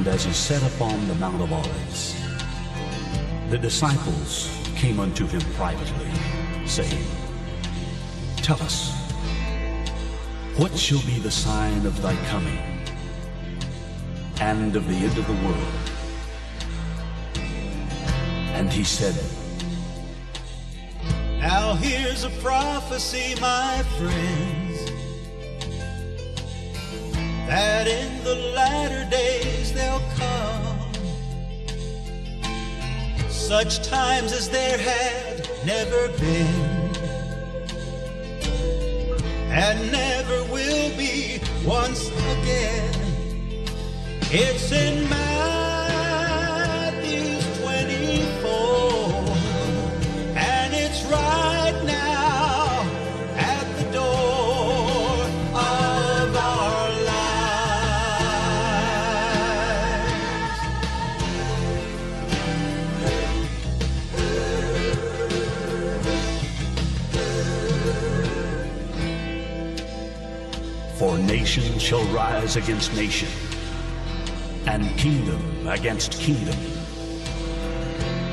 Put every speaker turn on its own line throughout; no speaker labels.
And as he sat upon the Mount of Olives, the disciples came unto him privately, saying, Tell us, what shall be the sign of thy coming, and of the end of the world? And he said,
Now here's a prophecy, my friends, that in the latter days there'll come such times as there had never been, and never will be once again. It's in Matthew 24, and it's right now at the door of our
For nation shall rise against nation, and kingdom against kingdom.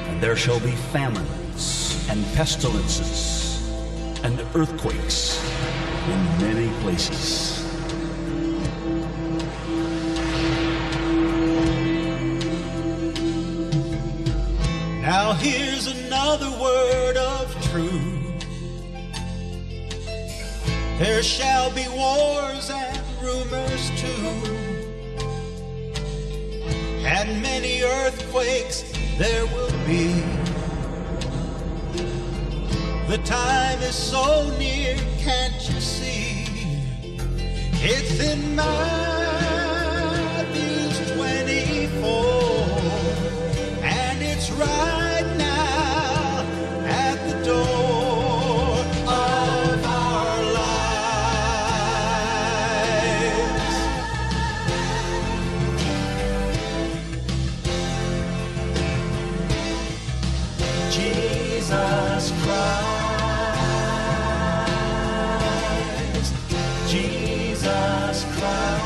And there shall be famines and pestilences and earthquakes in many places.
Now here's another word of truth. There shall be wars and rumors too, and many earthquakes there will be. The time is so near, can't you see? It's in Matthew 24, and it's right now at the door of our lives. Jesus Christ, Jesus Christ.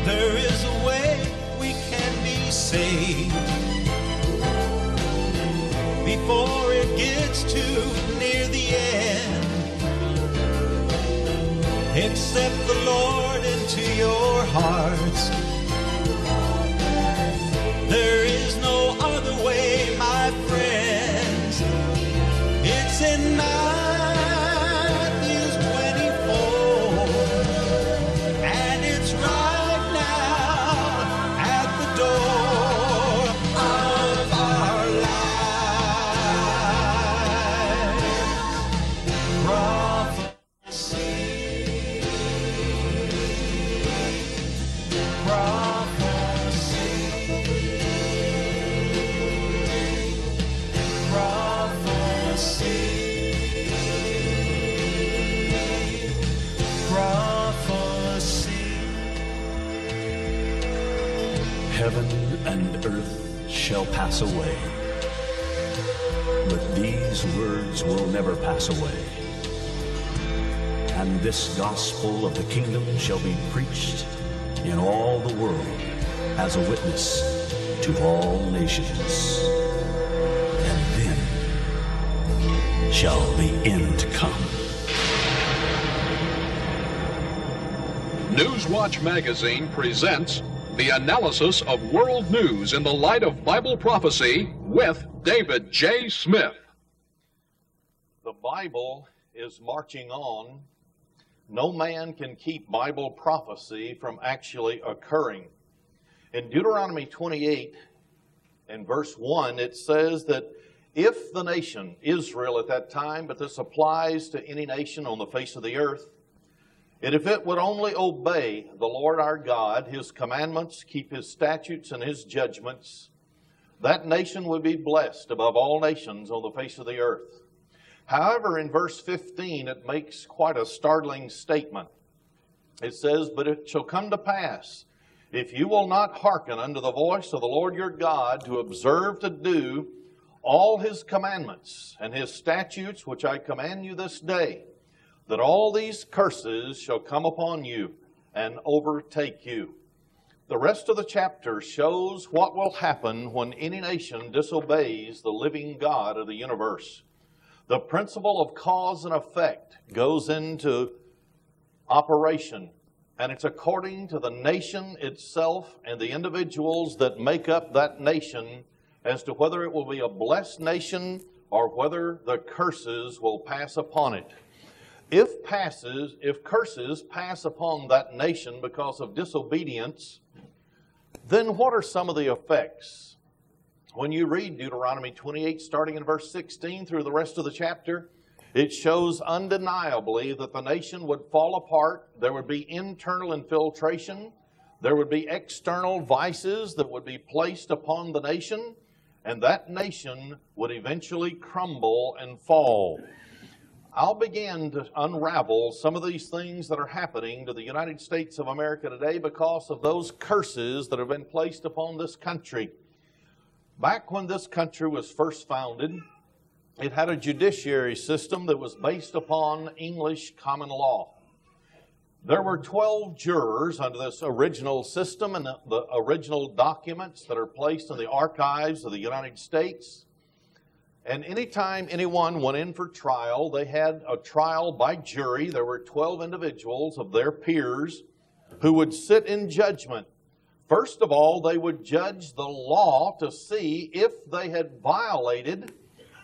There is a way we can be saved before it gets too near the end. Accept the Lord into your hearts. There is no other way, my friends. It's in Matthew 24, and it's right now at the door of our lives.
Heaven and earth shall pass away, but these words will never pass away. And this gospel of the kingdom shall be preached in all the world as a witness to all nations. And then shall the end come.
Newswatch Magazine presents the analysis of world news in the light of Bible prophecy with David J. Smith.
The Bible is marching on. No man can keep Bible prophecy from actually occurring. In Deuteronomy 28 and verse 1, it says that if the nation, Israel at that time, but this applies to any nation on the face of the earth, and if it would only obey the Lord our God, His commandments, keep His statutes and His judgments, that nation would be blessed above all nations on the face of the earth. However, in verse 15, it makes quite a startling statement. It says, But it shall come to pass, if you will not hearken unto the voice of the Lord your God, to observe to do all His commandments and His statutes, which I command you this day, that all these curses shall come upon you and overtake you. The rest of the chapter shows what will happen when any nation disobeys the living God of the universe. The principle of cause and effect goes into operation, and it's according to the nation itself and the individuals that make up that nation as to whether it will be a blessed nation or whether the curses will pass upon it. If curses pass upon that nation because of disobedience, then what are some of the effects? When you read Deuteronomy 28, starting in verse 16 through the rest of the chapter, it shows undeniably that the nation would fall apart. There would be internal infiltration. There would be external vices that would be placed upon the nation, and that nation would eventually crumble and fall. I'll begin to unravel some of these things that are happening to the United States of America today because of those curses that have been placed upon this country. Back when this country was first founded, it had a judiciary system that was based upon English common law. There were 12 jurors under this original system, and the original documents that are placed in the archives of the United States. And anytime anyone went in for trial, they had a trial by jury. There were 12 individuals of their peers who would sit in judgment. First of all, they would judge the law to see if they had violated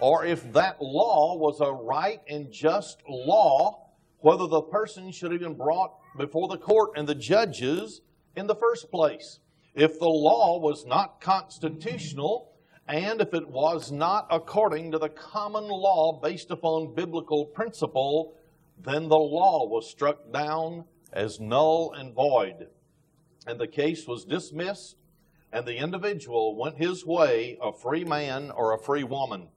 or if that law was a right and just law, whether the person should have been brought before the court and the judges in the first place. If the law was not constitutional, and if it was not according to the common law based upon biblical principle, then the law was struck down as null and void. And the case was dismissed, and the individual went his way, a free man or a free woman.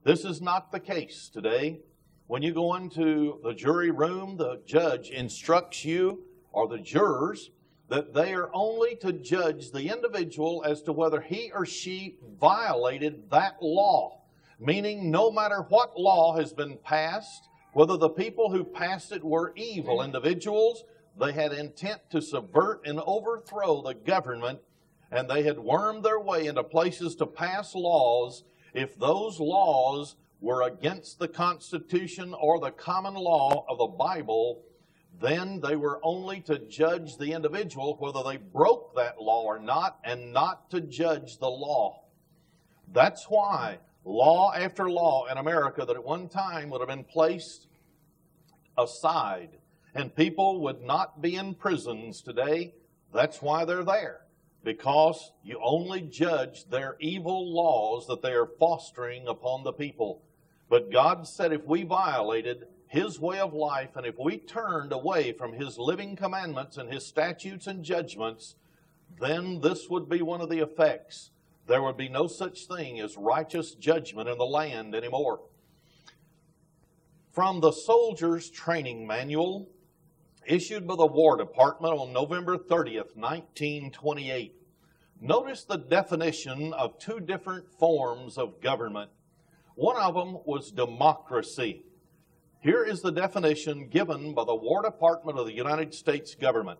This is not the case today. When you go into the jury room, the judge instructs you, or the jurors, that they are only to judge the individual as to whether he or she violated that law. Meaning, no matter what law has been passed, whether the people who passed it were evil individuals, they had intent to subvert and overthrow the government, and they had wormed their way into places to pass laws. If those laws were against the Constitution or the common law of the Bible, then they were only to judge the individual whether they broke that law or not, and not to judge the law. That's why law after law in America that at one time would have been placed aside, and people would not be in prisons today, that's why they're there. Because you only judge their evil laws that they are fostering upon the people. But God said if we violated His way of life, and if we turned away from His living commandments and His statutes and judgments, then this would be one of the effects. There would be no such thing as righteous judgment in the land anymore. From the Soldier's Training Manual, issued by the War Department on November 30th, 1928, notice the definition of two different forms of government. One of them was democracy. Here is the definition given by the War Department of the United States government.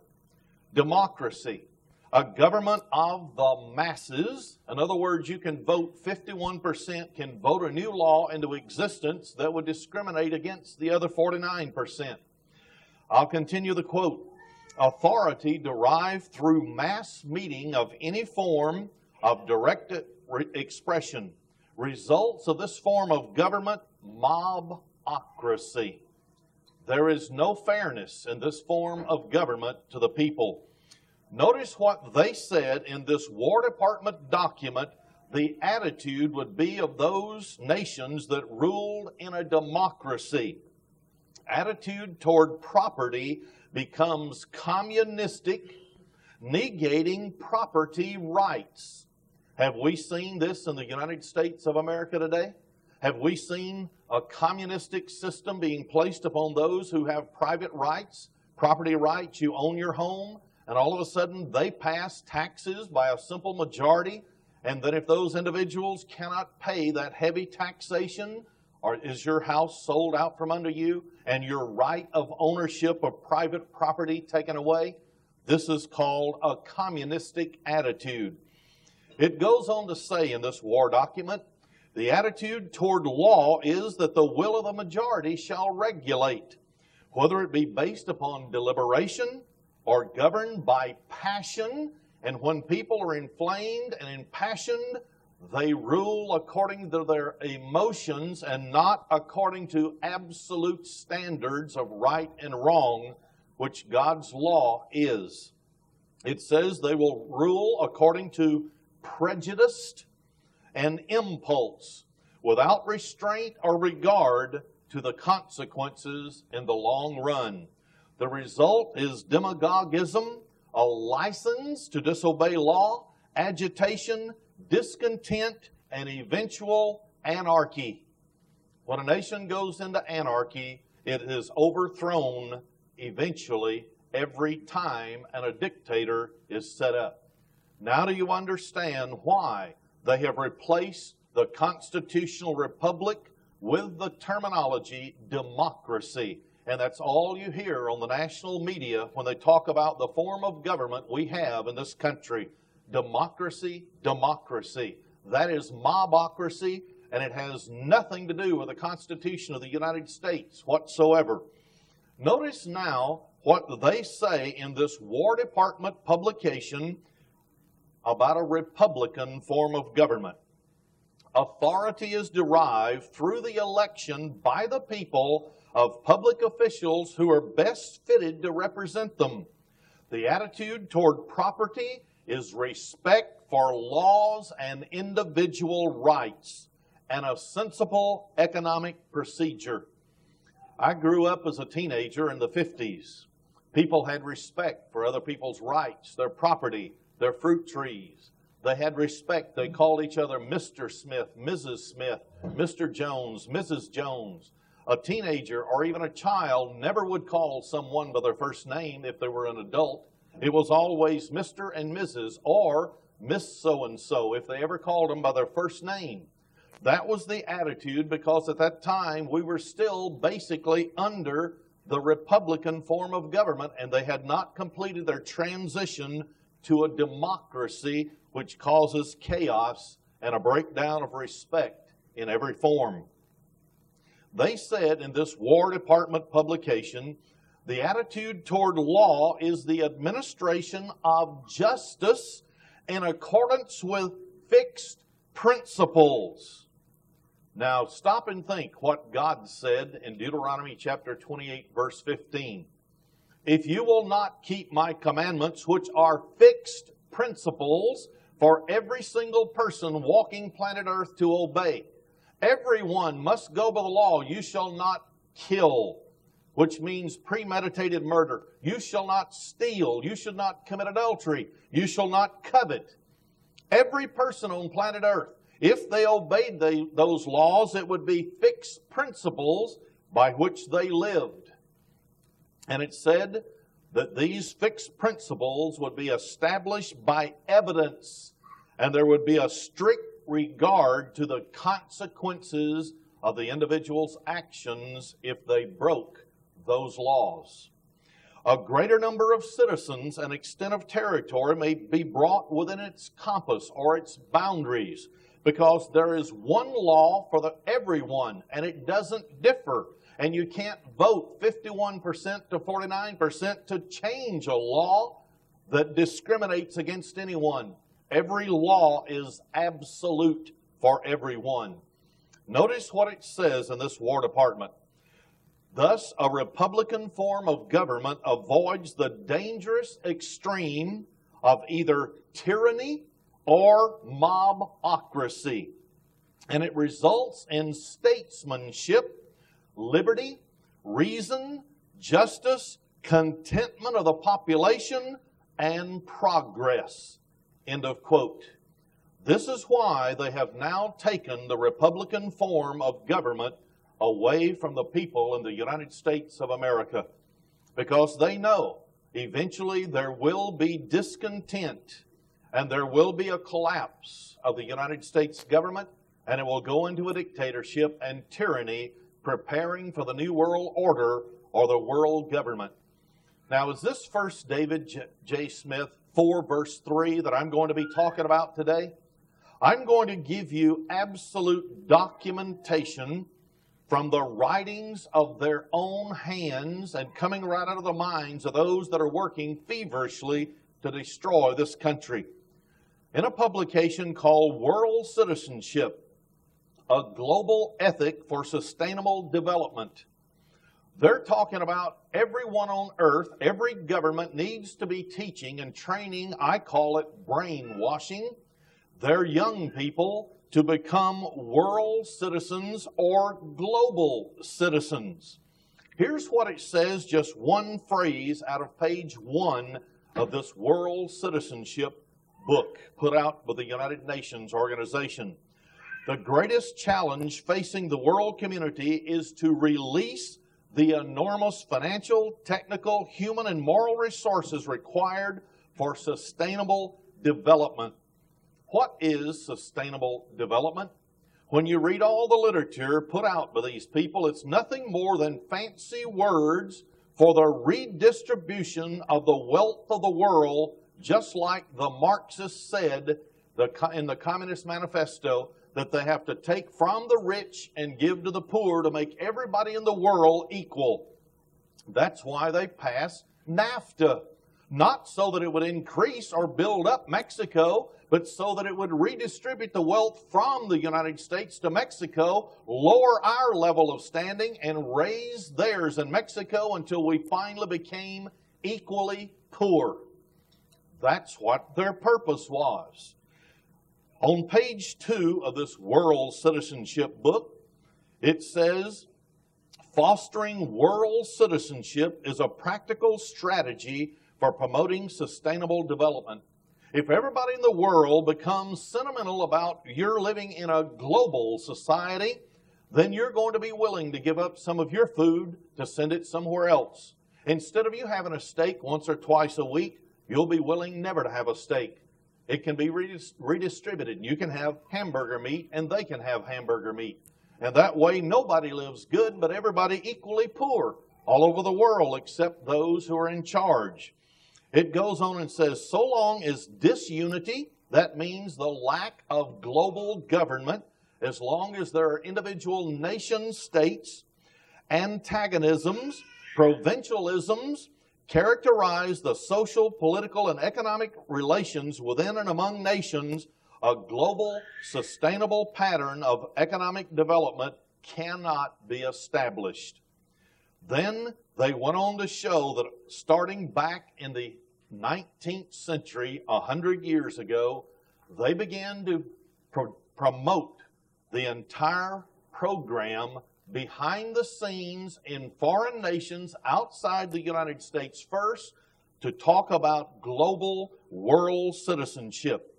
Democracy, a government of the masses. In other words, you can vote, 51% can vote a new law into existence that would discriminate against the other 49%. I'll continue the quote. Authority derived through mass meeting of any form of direct expression. Results of this form of government, mobocracy. There is no fairness in this form of government to the people. Notice what they said in this War Department document the attitude would be of those nations that ruled in a democracy. Attitude toward property becomes communistic, negating property rights. Have we seen this in the United States of America today? Have we seen a communistic system being placed upon those who have private rights, property rights? You own your home, and all of a sudden they pass taxes by a simple majority, and then if those individuals cannot pay that heavy taxation, Or is your house sold out from under you and your right of ownership of private property taken away? This is called a communistic attitude. It goes on to say in this war document, the attitude toward law is that the will of the majority shall regulate, whether it be based upon deliberation or governed by passion. And when people are inflamed and impassioned, they rule according to their emotions and not according to absolute standards of right and wrong, which God's law is. It says they will rule according to prejudice and impulse, without restraint or regard to the consequences in the long run. The result is demagogism, a license to disobey law, agitation, discontent, and eventual anarchy. When a nation goes into anarchy, it is overthrown eventually every time and a dictator is set up. Now do you understand why they have replaced the constitutional republic with the terminology democracy? And that's all you hear on the national media when they talk about the form of government we have in this country. Democracy, democracy. That is mobocracy, and it has nothing to do with the Constitution of the United States whatsoever. Notice now what they say in this War Department publication about a Republican form of government. Authority is derived through the election by the people of public officials who are best fitted to represent them. The attitude toward property is respect for laws and individual rights and a sensible economic procedure. I grew up as a teenager in the 50s. People had respect for other people's rights, their property, their fruit trees. They had respect. They called each other Mr. Smith, Mrs. Smith, Mr. Jones, Mrs. Jones. A teenager or even a child never would call someone by their first name if they were an adult. It was always Mr. and Mrs. or Miss So-and-so if they ever called them by their first name. That was the attitude because at that time we were still basically under the Republican form of government and they had not completed their transition to a democracy, which causes chaos and a breakdown of respect in every form. They said in this War Department publication, the attitude toward law is the administration of justice in accordance with fixed principles. Now stop and think what God said in Deuteronomy chapter 28, verse 15. If you will not keep my commandments, which are fixed principles for every single person walking planet Earth to obey, everyone must go by the law. You shall not kill, which means premeditated murder. You shall not steal. You should not commit adultery. You shall not covet. Every person on planet Earth, if they obeyed those laws, it would be fixed principles by which they lived. And it said that these fixed principles would be established by evidence, and there would be a strict regard to the consequences of the individual's actions if they broke those laws. A greater number of citizens and extent of territory may be brought within its compass or its boundaries because there is one law for everyone and it doesn't differ. And you can't vote 51% to 49% to change a law that discriminates against anyone. Every law is absolute for everyone. Notice what it says in this War Department. Thus, a Republican form of government avoids the dangerous extreme of either tyranny or mobocracy. And it results in statesmanship, liberty, reason, justice, contentment of the population, and progress. End of quote. This is why they have now taken the Republican form of government away from the people in the United States of America, because they know eventually there will be discontent and there will be a collapse of the United States government and it will go into a dictatorship and tyranny, preparing for the New World Order or the world government. Now, is this 1 David J. Smith 4 verse 3 that I'm going to be talking about today? I'm going to give you absolute documentation from the writings of their own hands and coming right out of the minds of those that are working feverishly to destroy this country. In a publication called World Citizenship, a Global Ethic for Sustainable Development, they're talking about everyone on earth, every government needs to be teaching and training, I call it brainwashing, their young people to become world citizens or global citizens. Here's what it says, just one phrase out of page 1 of this World Citizenship book put out by the United Nations organization. The greatest challenge facing the world community is to release the enormous financial, technical, human, and moral resources required for sustainable development. What is sustainable development? When you read all the literature put out by these people, it's nothing more than fancy words for the redistribution of the wealth of the world, just like the Marxists said in the Communist Manifesto, that they have to take from the rich and give to the poor to make everybody in the world equal. That's why they passed NAFTA. Not so that it would increase or build up Mexico, but so that it would redistribute the wealth from the United States to Mexico, lower our level of standing, and raise theirs in Mexico until we finally became equally poor. That's what their purpose was. On page 2 of this World Citizenship book, it says, fostering world citizenship is a practical strategy for promoting sustainable development. If everybody in the world becomes sentimental about you're living in a global society, then you're going to be willing to give up some of your food to send it somewhere else. Instead of you having a steak once or twice a week, you'll be willing never to have a steak. It can be redistributed. You can have hamburger meat and they can have hamburger meat. And that way nobody lives good, but everybody equally poor all over the world except those who are in charge. It goes on and says, so long as disunity, that means the lack of global government, as long as there are individual nation states, antagonisms, provincialisms, characterize the social, political, and economic relations within and among nations, a global, sustainable pattern of economic development cannot be established. Then they went on to show that starting back in the 19th century, 100 years ago, they began to promote the entire program behind the scenes in foreign nations outside the United States first to talk about global world citizenship.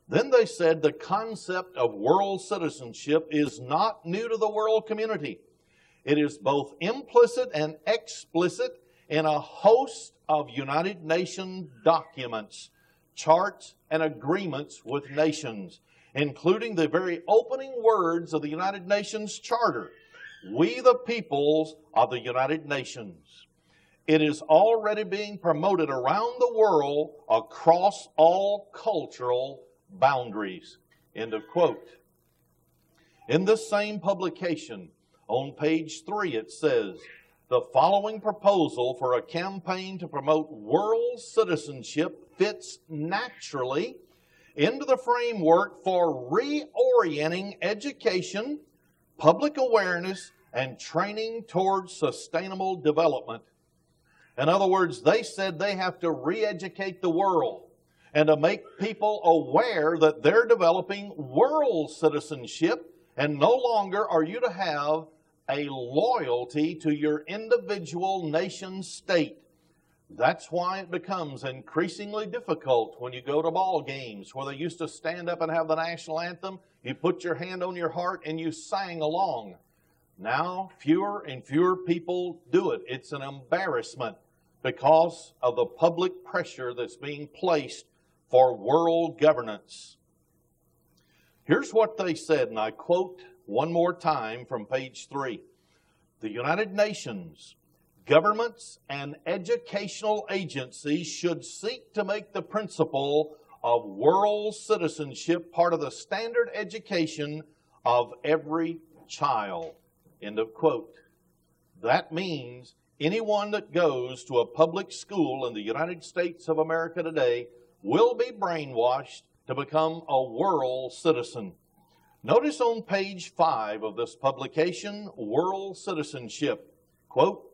Then they said the concept of world citizenship is not new to the world community. It is both implicit and explicit in a host of United Nations documents, charts, and agreements with nations, including the very opening words of the United Nations Charter, we the peoples of the United Nations. It is already being promoted around the world across all cultural boundaries. End of quote. In this same publication, on page 3, it says, the following proposal for a campaign to promote world citizenship fits naturally into the framework for reorienting education, public awareness, and training towards sustainable development. In other words, they said they have to re-educate the world and to make people aware that they're developing world citizenship, and no longer are you to have a loyalty to your individual nation state. That's why it becomes increasingly difficult when you go to ball games where they used to stand up and have the national anthem. You put your hand on your heart and you sang along. Now, fewer and fewer people do it. It's an embarrassment because of the public pressure that's being placed for world governance. Here's what they said, and I quote one more time from page 3. The United Nations, governments, and educational agencies should seek to make the principle of world citizenship part of the standard education of every child. End of quote. That means anyone that goes to a public school in the United States of America today will be brainwashed to become a world citizen. Notice on page 5 of this publication, World Citizenship, quote,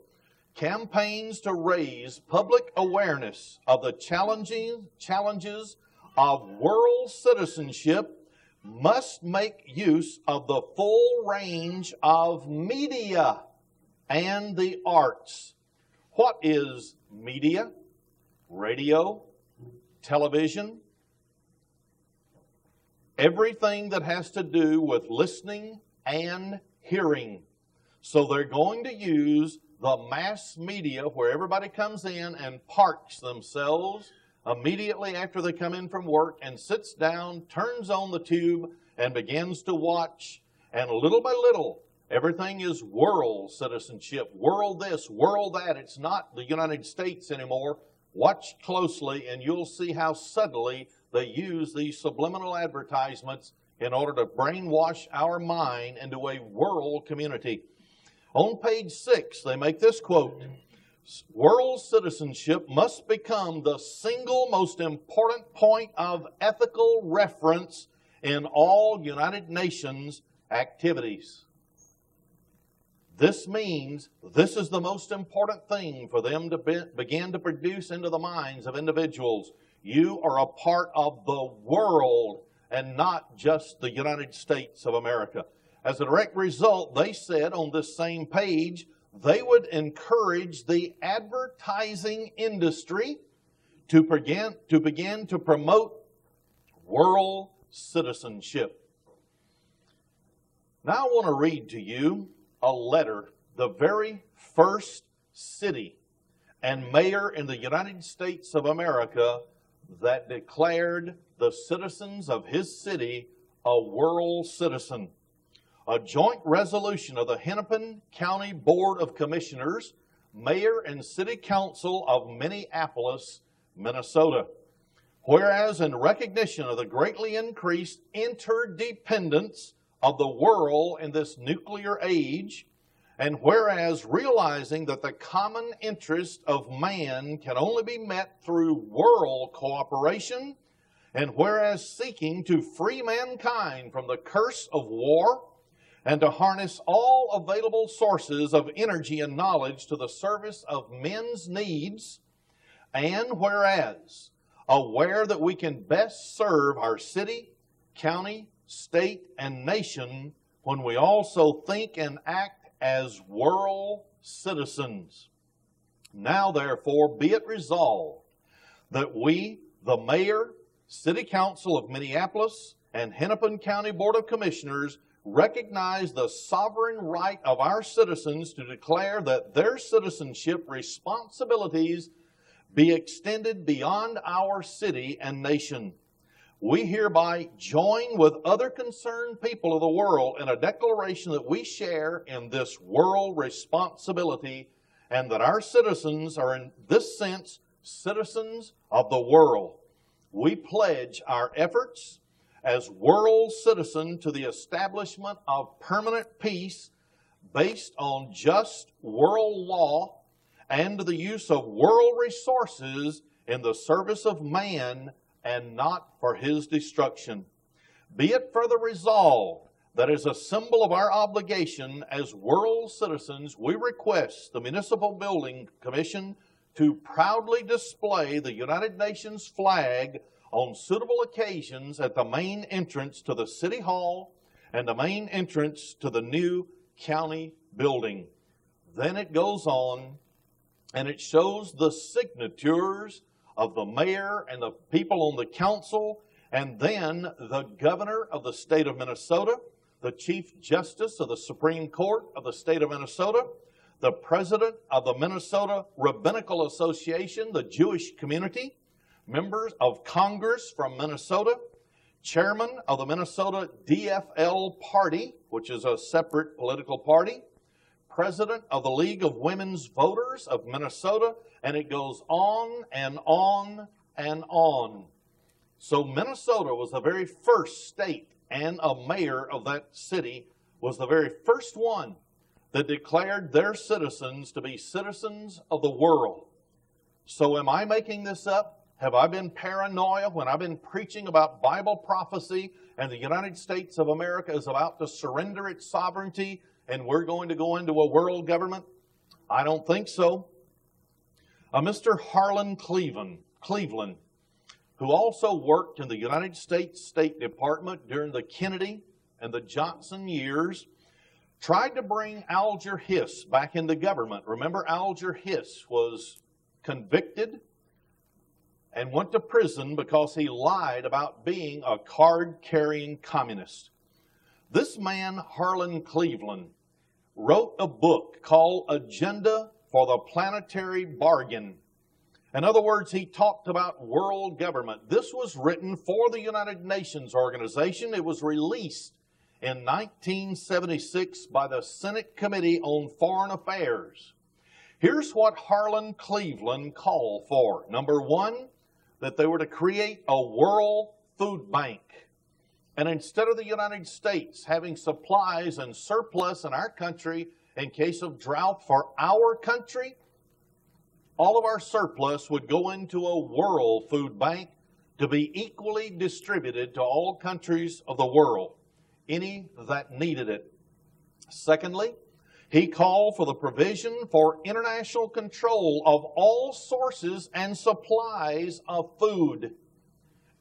campaigns to raise public awareness of the challenges of world citizenship must make use of the full range of media and the arts. What is media? Radio, television, everything that has to do with listening and hearing. So they're going to use the mass media where everybody comes in and parks themselves immediately after they come in from work and sits down, turns on the tube, and begins to watch. And little by little, everything is world citizenship, world this, world that. It's not the United States anymore. Watch closely and you'll see how subtly they use these subliminal advertisements in order to brainwash our mind into a world community. On page 6, they make this quote, world citizenship must become the single most important point of ethical reference in all United Nations activities. This means this is the most important thing for them to begin to produce into the minds of individuals. You are a part of the world and not just the United States of America. As a direct result, they said on this same page, they would encourage the advertising industry to begin to promote world citizenship. Now I want to read to you a letter the very first city and mayor in the United States of America that declared the citizens of his city a world citizen. A joint resolution of the Hennepin County Board of Commissioners, Mayor and City Council of Minneapolis, Minnesota. Whereas in recognition of the greatly increased interdependence of the world in this nuclear age, and whereas realizing that the common interest of man can only be met through world cooperation, and whereas seeking to free mankind from the curse of war, and to harness all available sources of energy and knowledge to the service of men's needs, and whereas aware that we can best serve our city, county, state, and nation when we also think and act as world citizens. Now, therefore, be it resolved that we, the Mayor, City Council of Minneapolis, and Hennepin County Board of Commissioners, recognize the sovereign right of our citizens to declare that their citizenship responsibilities be extended beyond our city and nation. We hereby join with other concerned people of the world in a declaration that we share in this world responsibility and that our citizens are in this sense citizens of the world. We pledge our efforts as world citizen to the establishment of permanent peace based on just world law and the use of world resources in the service of man and not for his destruction. Be it further resolved that as a symbol of our obligation as world citizens, we request the Municipal Building Commission to proudly display the United Nations flag on suitable occasions at the main entrance to the City Hall and the main entrance to the new county building. Then it goes on and it shows the signatures of the mayor and the people on the council, and then the governor of the state of Minnesota, the chief justice of the Supreme Court of the state of Minnesota, the president of the Minnesota Rabbinical Association, the Jewish community, members of Congress from Minnesota, chairman of the Minnesota DFL Party, which is a separate political party, president of the League of Women's Voters of Minnesota, and it goes on and on and on. So Minnesota was the very first state, and a mayor of that city was the very first one that declared their citizens to be citizens of the world. So am I making this up? Have I been paranoia when I've been preaching about Bible prophecy and the United States of America is about to surrender its sovereignty and we're going to go into a world government? I don't think so. Mr. Harlan Cleveland, who also worked in the United States State Department during the Kennedy and the Johnson years, tried to bring Alger Hiss back into government. Remember, Alger Hiss was convicted and went to prison because he lied about being a card-carrying communist. This man, Harlan Cleveland, wrote a book called Agenda for the Planetary Bargain. In other words, he talked about world government. This was written for the United Nations organization. It was released in 1976 by the Senate Committee on Foreign Affairs. Here's what Harlan Cleveland called for. Number one, that they were to create a world food bank. And instead of the United States having supplies and surplus in our country in case of drought for our country, all of our surplus would go into a world food bank to be equally distributed to all countries of the world, any that needed it. Secondly, he called for the provision for international control of all sources and supplies of food.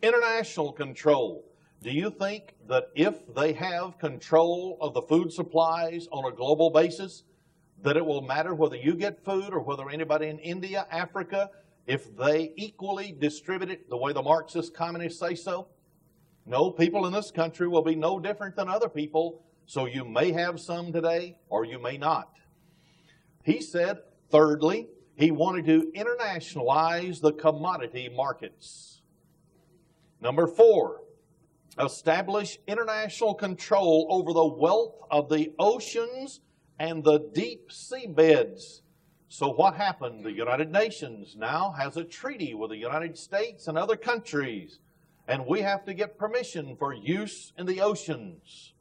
International control. Do you think that if they have control of the food supplies on a global basis, that it will matter whether you get food or whether anybody in India, Africa, if they equally distribute it the way the Marxist communists say so? No, people in this country will be no different than other people. So you may have some today, or you may not. He said, thirdly, he wanted to internationalize the commodity markets. Number four, establish international control over the wealth of the oceans and the deep sea beds. So what happened? The United Nations now has a treaty with the United States and other countries, and we have to get permission for use in the oceans.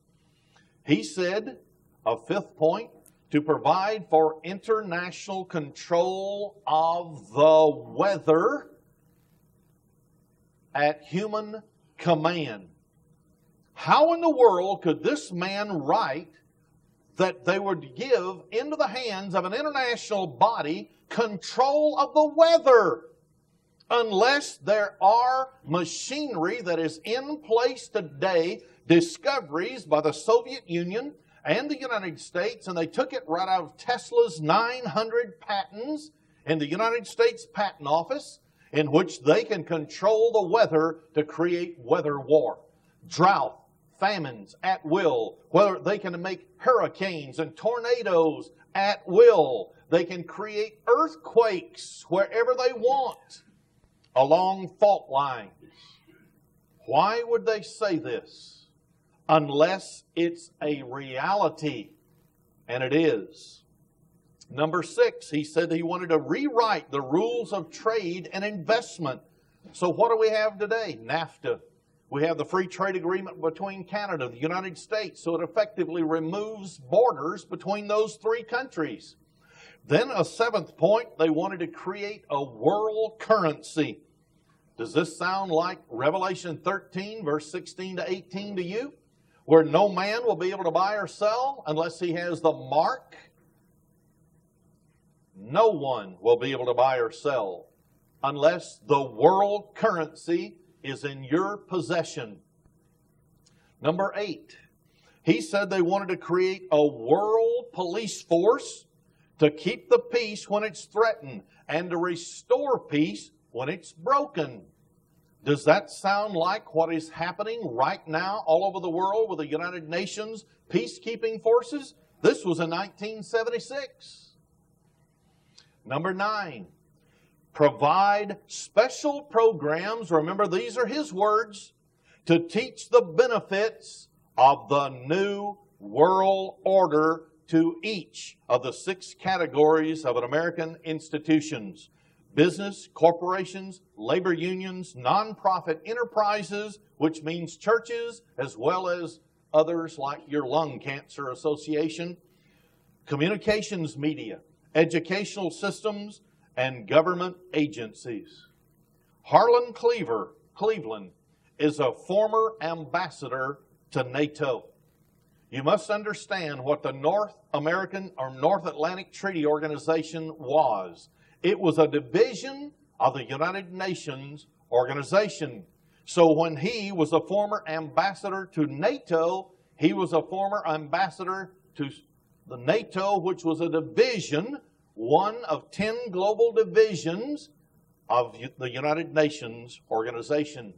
He said, a fifth point, to provide for international control of the weather at human command. How in the world could this man write that they would give into the hands of an international body control of the weather unless there are machinery that is in place today, discoveries by the Soviet Union and the United States, and they took it right out of Tesla's 900 patents in the United States Patent Office, in which they can control the weather to create weather war, drought, famines at will, whether they can make hurricanes and tornadoes at will. They can create earthquakes wherever they want along fault lines. Why would they say this? Unless it's a reality, and it is. Number 6, he said he wanted to rewrite the rules of trade and investment. So what do we have today? NAFTA. We have the free trade agreement between Canada and the United States, so it effectively removes borders between those three countries. Then a 7th point, they wanted to create a world currency. Does this sound like Revelation 13, verse 16 to 18 to you? Where no man will be able to buy or sell unless he has the mark. No one will be able to buy or sell unless the world currency is in your possession. Number 8, he said they wanted to create a world police force to keep the peace when it's threatened and to restore peace when it's broken. Does that sound like what is happening right now all over the world with the United Nations peacekeeping forces? This was in 1976. Number 9, provide special programs, remember these are his words, to teach the benefits of the new world order to each of the 6 categories of an American institutions: business, corporations, labor unions, nonprofit enterprises, which means churches, as well as others like your Lung Cancer Association, communications media, educational systems, and government agencies. Harlan Cleveland is a former ambassador to NATO. You must understand what the North American or North Atlantic Treaty Organization was. It was a division of the United Nations organization. So when he was a former ambassador to NATO, he was a former ambassador to the NATO, which was a division, one of 10 global divisions of the United Nations organization.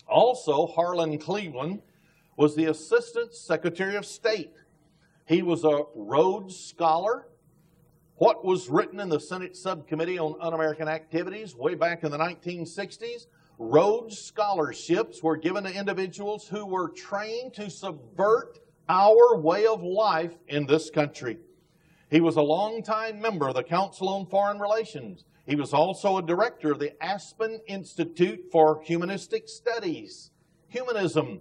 Also, Harlan Cleveland was the Assistant Secretary of State. He was a Rhodes Scholar. What was written in the Senate Subcommittee on Un-American Activities way back in the 1960s? Rhodes Scholarships were given to individuals who were trained to subvert our way of life in this country. He was a longtime member of the Council on Foreign Relations. He was also a director of the Aspen Institute for Humanistic Studies, Humanism,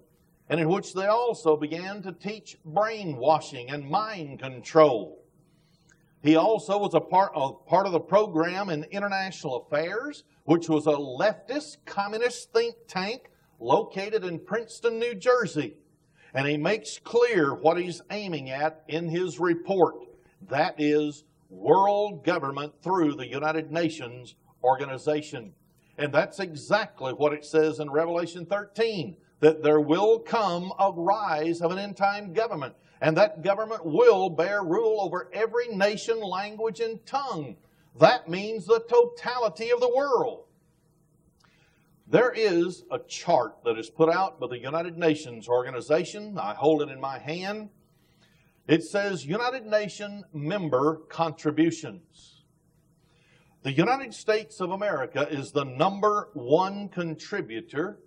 and in which they also began to teach brainwashing and mind control. He also was a part of the program in International Affairs, which was a leftist communist think tank located in Princeton, New Jersey. And he makes clear what he's aiming at in his report. That is world government through the United Nations organization. And that's exactly what it says in Revelation 13, that there will come a rise of an end-time government. And that government will bear rule over every nation, language, and tongue. That means the totality of the world. There is a chart that is put out by the United Nations organization. I hold it in my hand. It says United Nations member contributions. The United States of America is the number 1 contributor.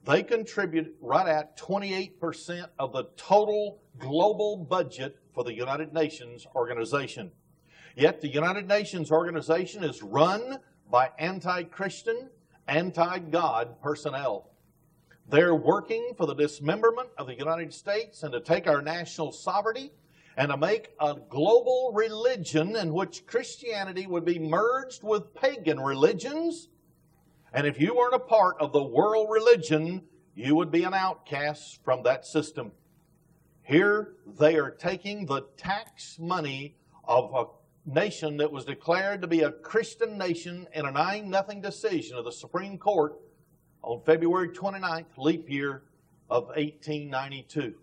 They contribute right at 28% of the total global budget for the United Nations organization. Yet the United Nations organization is run by anti-Christian, anti-God personnel. They're working for the dismemberment of the United States and to take our national sovereignty and to make a global religion in which Christianity would be merged with pagan religions. And if you weren't a part of the world religion, you would be an outcast from that system. Here they are taking the tax money of a nation that was declared to be a Christian nation in a 9-0 decision of the Supreme Court on February 29th, leap year of 1892.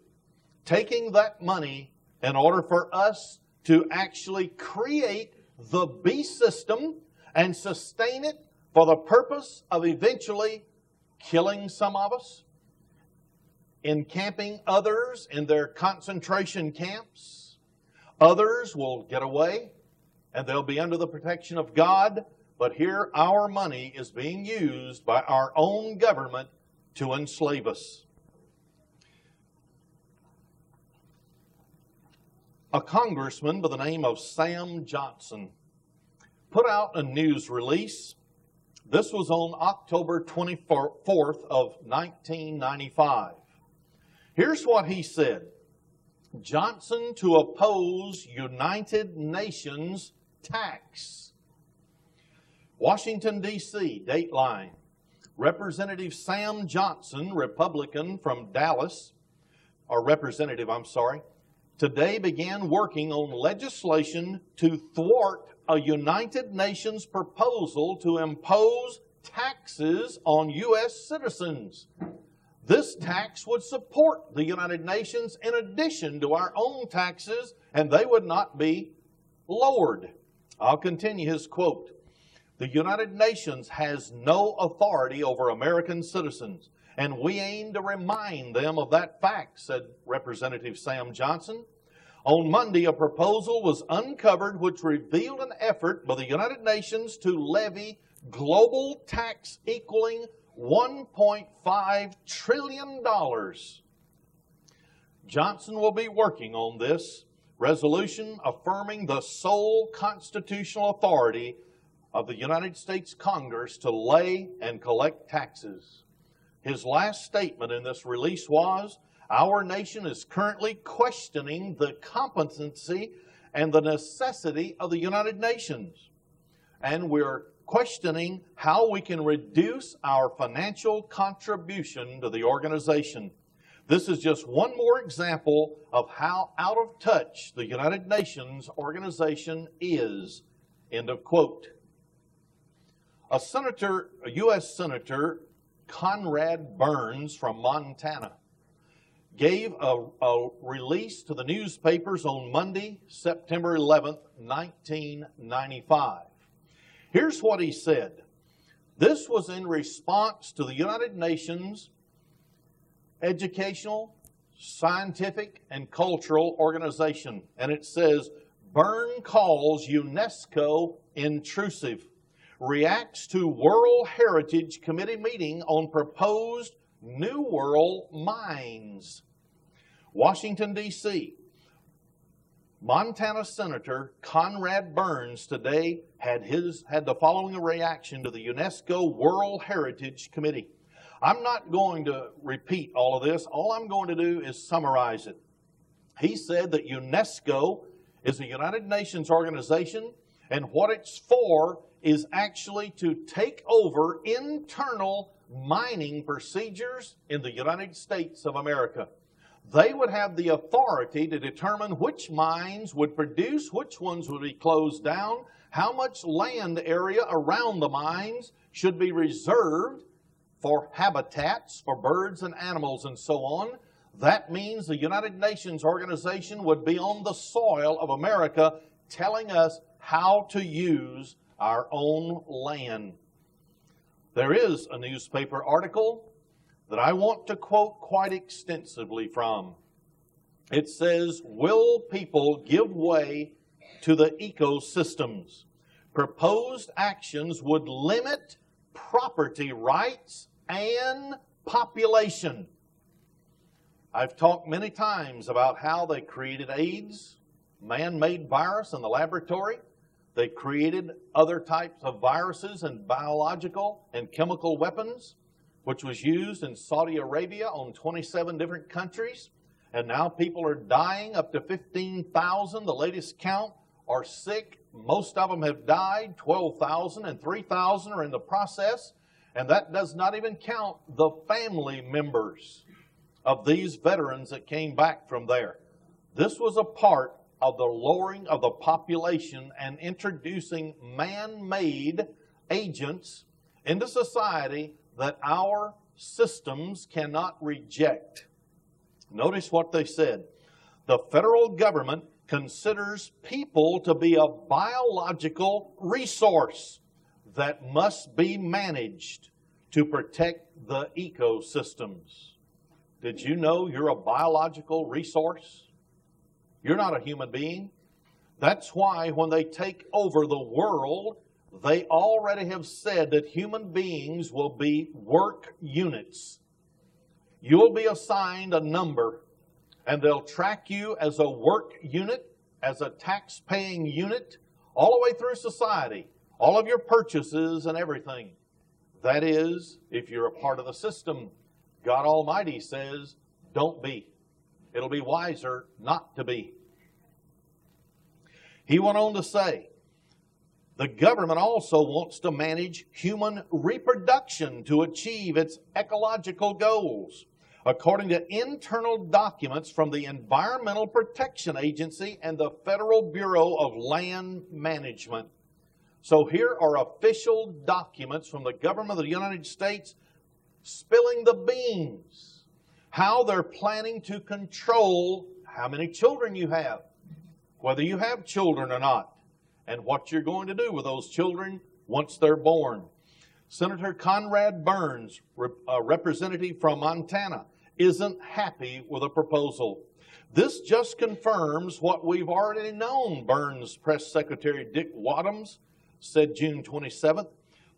Taking that money in order for us to actually create the beast system and sustain it for the purpose of eventually killing some of us, encamping others in their concentration camps. Others will get away and they'll be under the protection of God. But here our money is being used by our own government to enslave us. A congressman by the name of Sam Johnson put out a news release. This was on October 24th of 1995. Here's what he said. Johnson to oppose United Nations tax. Washington, D.C., Dateline. Representative Sam Johnson, Republican from Dallas, today began working on legislation to thwart a United Nations proposal to impose taxes on U.S. citizens. This tax would support the United Nations in addition to our own taxes, and they would not be lowered. I'll continue his quote. The United Nations has no authority over American citizens, and we aim to remind them of that fact, said Representative Sam Johnson. On Monday, a proposal was uncovered which revealed an effort by the United Nations to levy global tax equaling $1.5 trillion. Johnson will be working on this resolution affirming the sole constitutional authority of the United States Congress to lay and collect taxes. His last statement in this release was, "Our nation is currently questioning the competency and the necessity of the United Nations, and we're questioning how we can reduce our financial contribution to the organization." This is just one more example of how out of touch the United Nations organization is. End of quote. A U.S. Senator, Conrad Burns from Montana, gave a release to the newspapers on Monday, September 11th, 1995. Here's what he said. This was in response to the United Nations Educational, Scientific, and Cultural Organization. And it says, Byrne calls UNESCO intrusive, reacts to World Heritage Committee meeting on proposed New World mines. Washington, D.C. Montana Senator Conrad Burns today had the following reaction to the UNESCO World Heritage Committee. I'm not going to repeat all of this. All I'm going to do is summarize it. He said that UNESCO is a United Nations organization, and what it's for is actually to take over internal mining procedures in the United States of America. They would have the authority to determine which mines would produce, which ones would be closed down, how much land area around the mines should be reserved for habitats for birds and animals and so on. That means the United Nations organization would be on the soil of America telling us how to use our own land. There is a newspaper article that I want to quote quite extensively from. It says, "Will people give way to the ecosystems? Proposed actions would limit property rights and population." I've talked many times about how they created AIDS, man-made virus in the laboratory. They created other types of viruses and biological and chemical weapons, which was used in Saudi Arabia on 27 different countries. And now people are dying, up to 15,000. The latest count are sick. Most of them have died. 12,000 and 3,000 are in the process. And that does not even count the family members of these veterans that came back from there. This was a part of the lowering of the population and introducing man-made agents into society that our systems cannot reject. Notice what they said. The federal government considers people to be a biological resource that must be managed to protect the ecosystems. Did you know you're a biological resource? You're not a human being. That's why when they take over the world, they already have said that human beings will be work units. You'll be assigned a number, and they'll track you as a work unit, as a tax-paying unit, all the way through society, all of your purchases and everything. That is, if you're a part of the system, God Almighty says, don't be. It'll be wiser not to be. He went on to say, the government also wants to manage human reproduction to achieve its ecological goals, according to internal documents from the Environmental Protection Agency and the Federal Bureau of Land Management. So here are official documents from the government of the United States spilling the beans, how they're planning to control how many children you have, whether you have children or not, and what you're going to do with those children once they're born. Senator Conrad Burns, a representative from Montana, isn't happy with the proposal. This just confirms what we've already known, Burns Press Secretary Dick Wadhams said June 27th.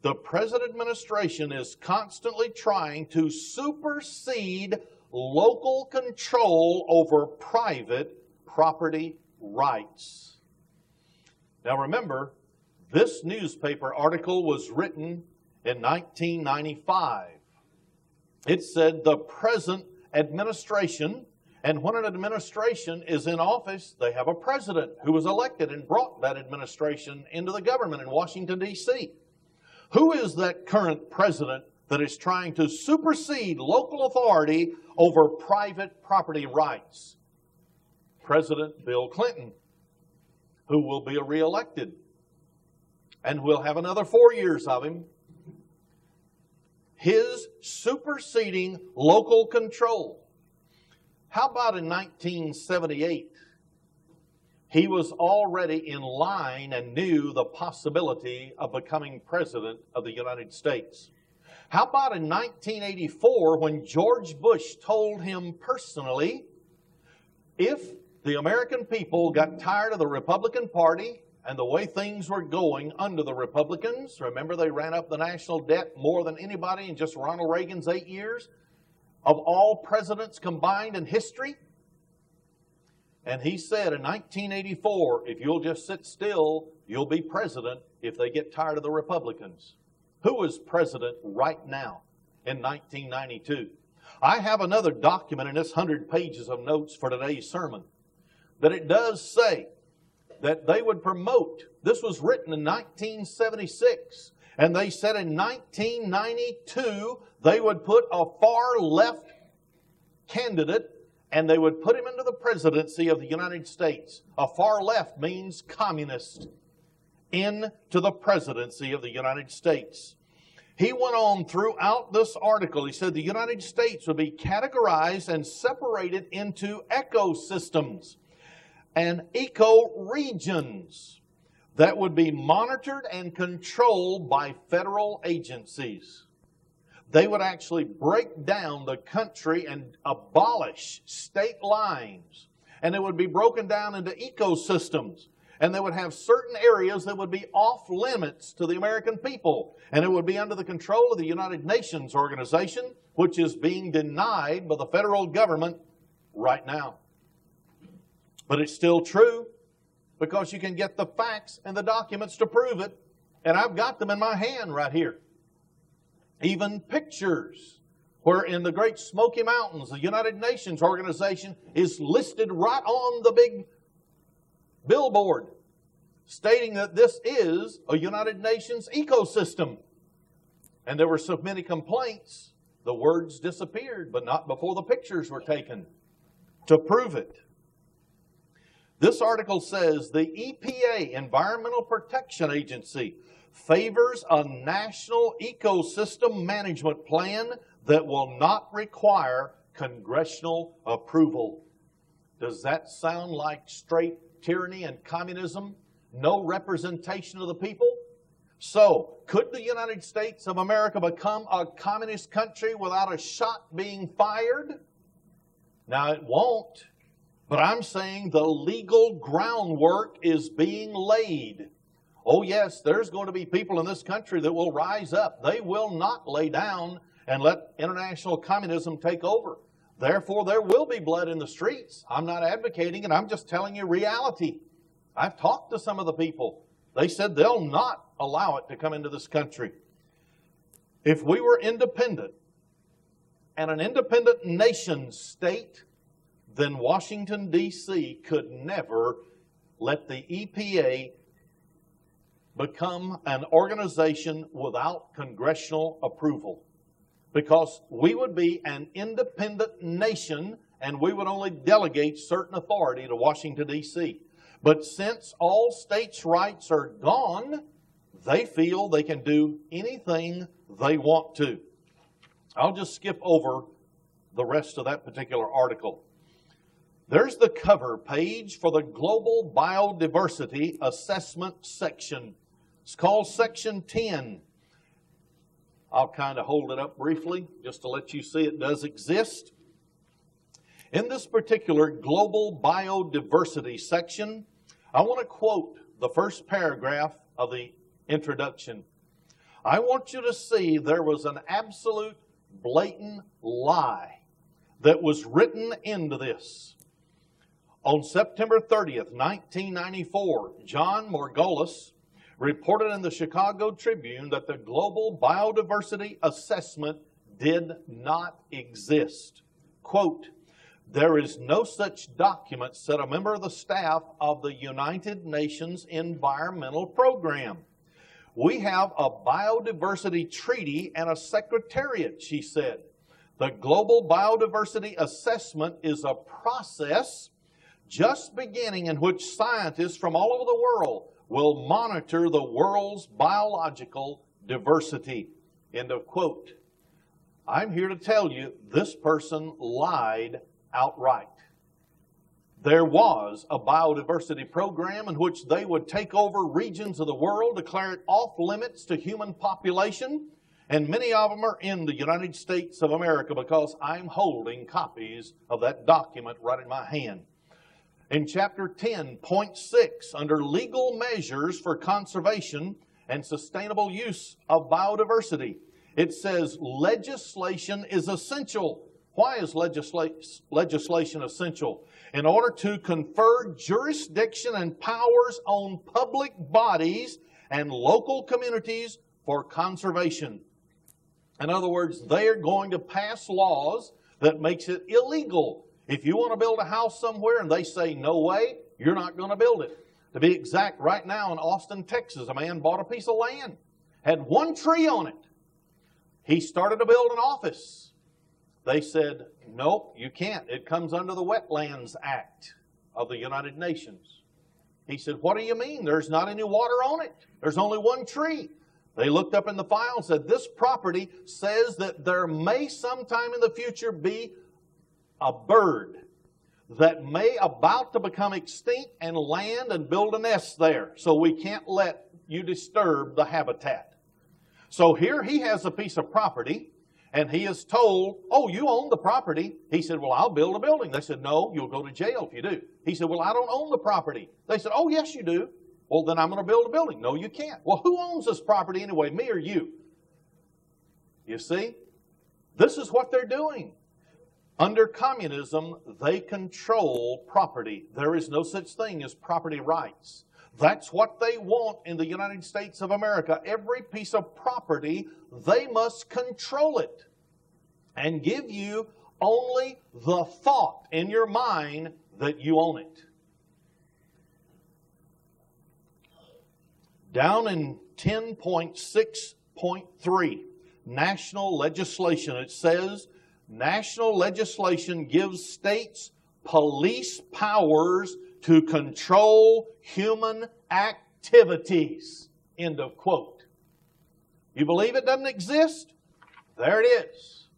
the present administration is constantly trying to supersede local control over private property rights. Now remember, this newspaper article was written in 1995. It said the present administration, and when an administration is in office, they have a president who was elected and brought that administration into the government in Washington, D.C. Who is that current president that is trying to supersede local authority over private property rights? President Bill Clinton, who will be reelected. And we'll have another 4 years of him. His superseding local control. How about in 1978? He was already in line and knew the possibility of becoming president of the United States. How about in 1984 when George Bush told him personally, if the American people got tired of the Republican Party and the way things were going under the Republicans, remember they ran up the national debt more than anybody in just Ronald Reagan's 8 years of all presidents combined in history? And he said in 1984, if you'll just sit still, you'll be president if they get tired of the Republicans. Who is president right now in 1992? I have another document in this 100 pages of notes for today's sermon that it does say that they would promote. This was written in 1976, and they said in 1992 they would put a far left candidate and they would put him into the presidency of the United States. A far left means communist. Into the presidency of the United States. He went on throughout this article. He said the United States would be categorized and separated into ecosystems and ecoregions that would be monitored and controlled by federal agencies. They would actually break down the country and abolish state lines. And it would be broken down into ecosystems. And they would have certain areas that would be off limits to the American people. And it would be under the control of the United Nations organization, which is being denied by the federal government right now. But it's still true because you can get the facts and the documents to prove it. And I've got them in my hand right here. Even pictures where in the Great Smoky Mountains, the United Nations organization is listed right on the big billboard stating that this is a United Nations ecosystem. And there were so many complaints, the words disappeared, but not before the pictures were taken to prove it. This article says the EPA, Environmental Protection Agency, favors a national ecosystem management plan that will not require congressional approval. Does that sound like straight tyranny and communism? No representation of the people? So, could the United States of America become a communist country without a shot being fired? Now, it won't. But I'm saying the legal groundwork is being laid. Oh yes, there's going to be people in this country that will rise up. They will not lay down and let international communism take over. Therefore, there will be blood in the streets. I'm not advocating it. I'm just telling you reality. I've talked to some of the people. They said they'll not allow it to come into this country. If we were independent and an independent nation state, then Washington, D.C. could never let the EPA become an organization without congressional approval. Because we would be an independent nation and we would only delegate certain authority to Washington, D.C. But since all states' rights are gone, they feel they can do anything they want to. I'll just skip over the rest of that particular article. There's the cover page for the Global Biodiversity Assessment section. It's called Section 10. I'll kind of hold it up briefly just to let you see it does exist. In this particular Global Biodiversity section, I want to quote the first paragraph of the introduction. I want you to see there was an absolute blatant lie that was written into this. On September 30th, 1994, John Margolis reported in the Chicago Tribune that the Global Biodiversity Assessment did not exist. Quote, "There is no such document," said a member of the staff of the United Nations Environmental Program. "We have a biodiversity treaty and a secretariat," she said. "The Global Biodiversity Assessment is a process just beginning in which scientists from all over the world will monitor the world's biological diversity." End of quote. I'm here to tell you, this person lied outright. There was a biodiversity program in which they would take over regions of the world, declare it off limits to human population, and many of them are in the United States of America because I'm holding copies of that document right in my hand. In chapter 10, point 6, under legal measures for conservation and sustainable use of biodiversity, it says legislation is essential. Why is legislation essential? In order to confer jurisdiction and powers on public bodies and local communities for conservation. In other words, they are going to pass laws that makes it illegal. If you want to build a house somewhere and they say, no way, you're not going to build it. To be exact, right now in Austin, Texas, a man bought a piece of land, had one tree on it. He started to build an office. They said, nope, you can't. It comes under the Wetlands Act of the United Nations. He said, what do you mean? There's not any water on it. There's only one tree. They looked up in the file and said, this property says that there may sometime in the future be a bird that may about to become extinct and land and build a nest there. So we can't let you disturb the habitat. So here he has a piece of property and he is told, oh, you own the property. He said, well, I'll build a building. They said, no, you'll go to jail if you do. He said, well, I don't own the property. They said, oh, yes, you do. Well, then I'm going to build a building. No, you can't. Well, who owns this property anyway, me or you? You see, this is what they're doing. Under communism, they control property. There is no such thing as property rights. That's what they want in the United States of America. Every piece of property, they must control it and give you only the thought in your mind that you own it. Down in 10.6.3, national legislation, it says, national legislation gives states police powers to control human activities. End of quote. You believe it doesn't exist? There it is.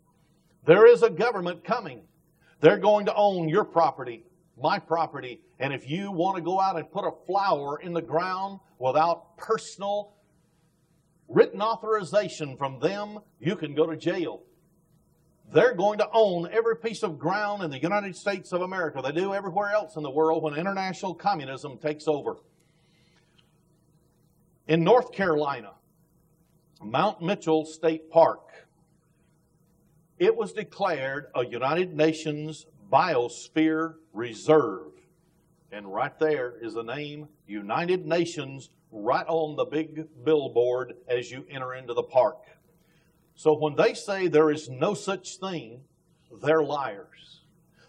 There is a government coming. They're going to own your property, my property, and if you want to go out and put a flower in the ground without personal written authorization from them, you can go to jail. They're going to own every piece of ground in the United States of America. They do everywhere else in the world when international communism takes over. In North Carolina, Mount Mitchell State Park, it was declared a United Nations Biosphere Reserve. And right there is the name United Nations right on the big billboard as you enter into the park. So when they say there is no such thing, they're liars.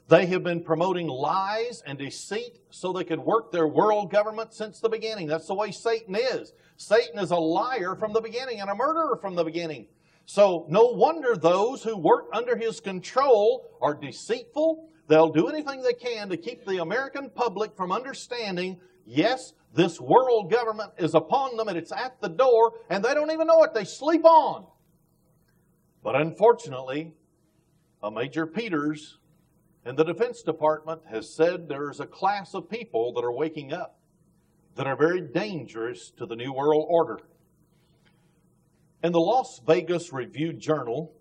They have been promoting lies and deceit so they could work their world government since the beginning. That's the way Satan is. Satan is a liar from the beginning and a murderer from the beginning. So no wonder those who work under his control are deceitful. They'll do anything they can to keep the American public from understanding, yes, this world government is upon them and it's at the door, and they don't even know it. They sleep on. But unfortunately, a Major Peters in the Defense Department has said there's a class of people that are waking up that are very dangerous to the New World Order. In the Las Vegas Review-Journal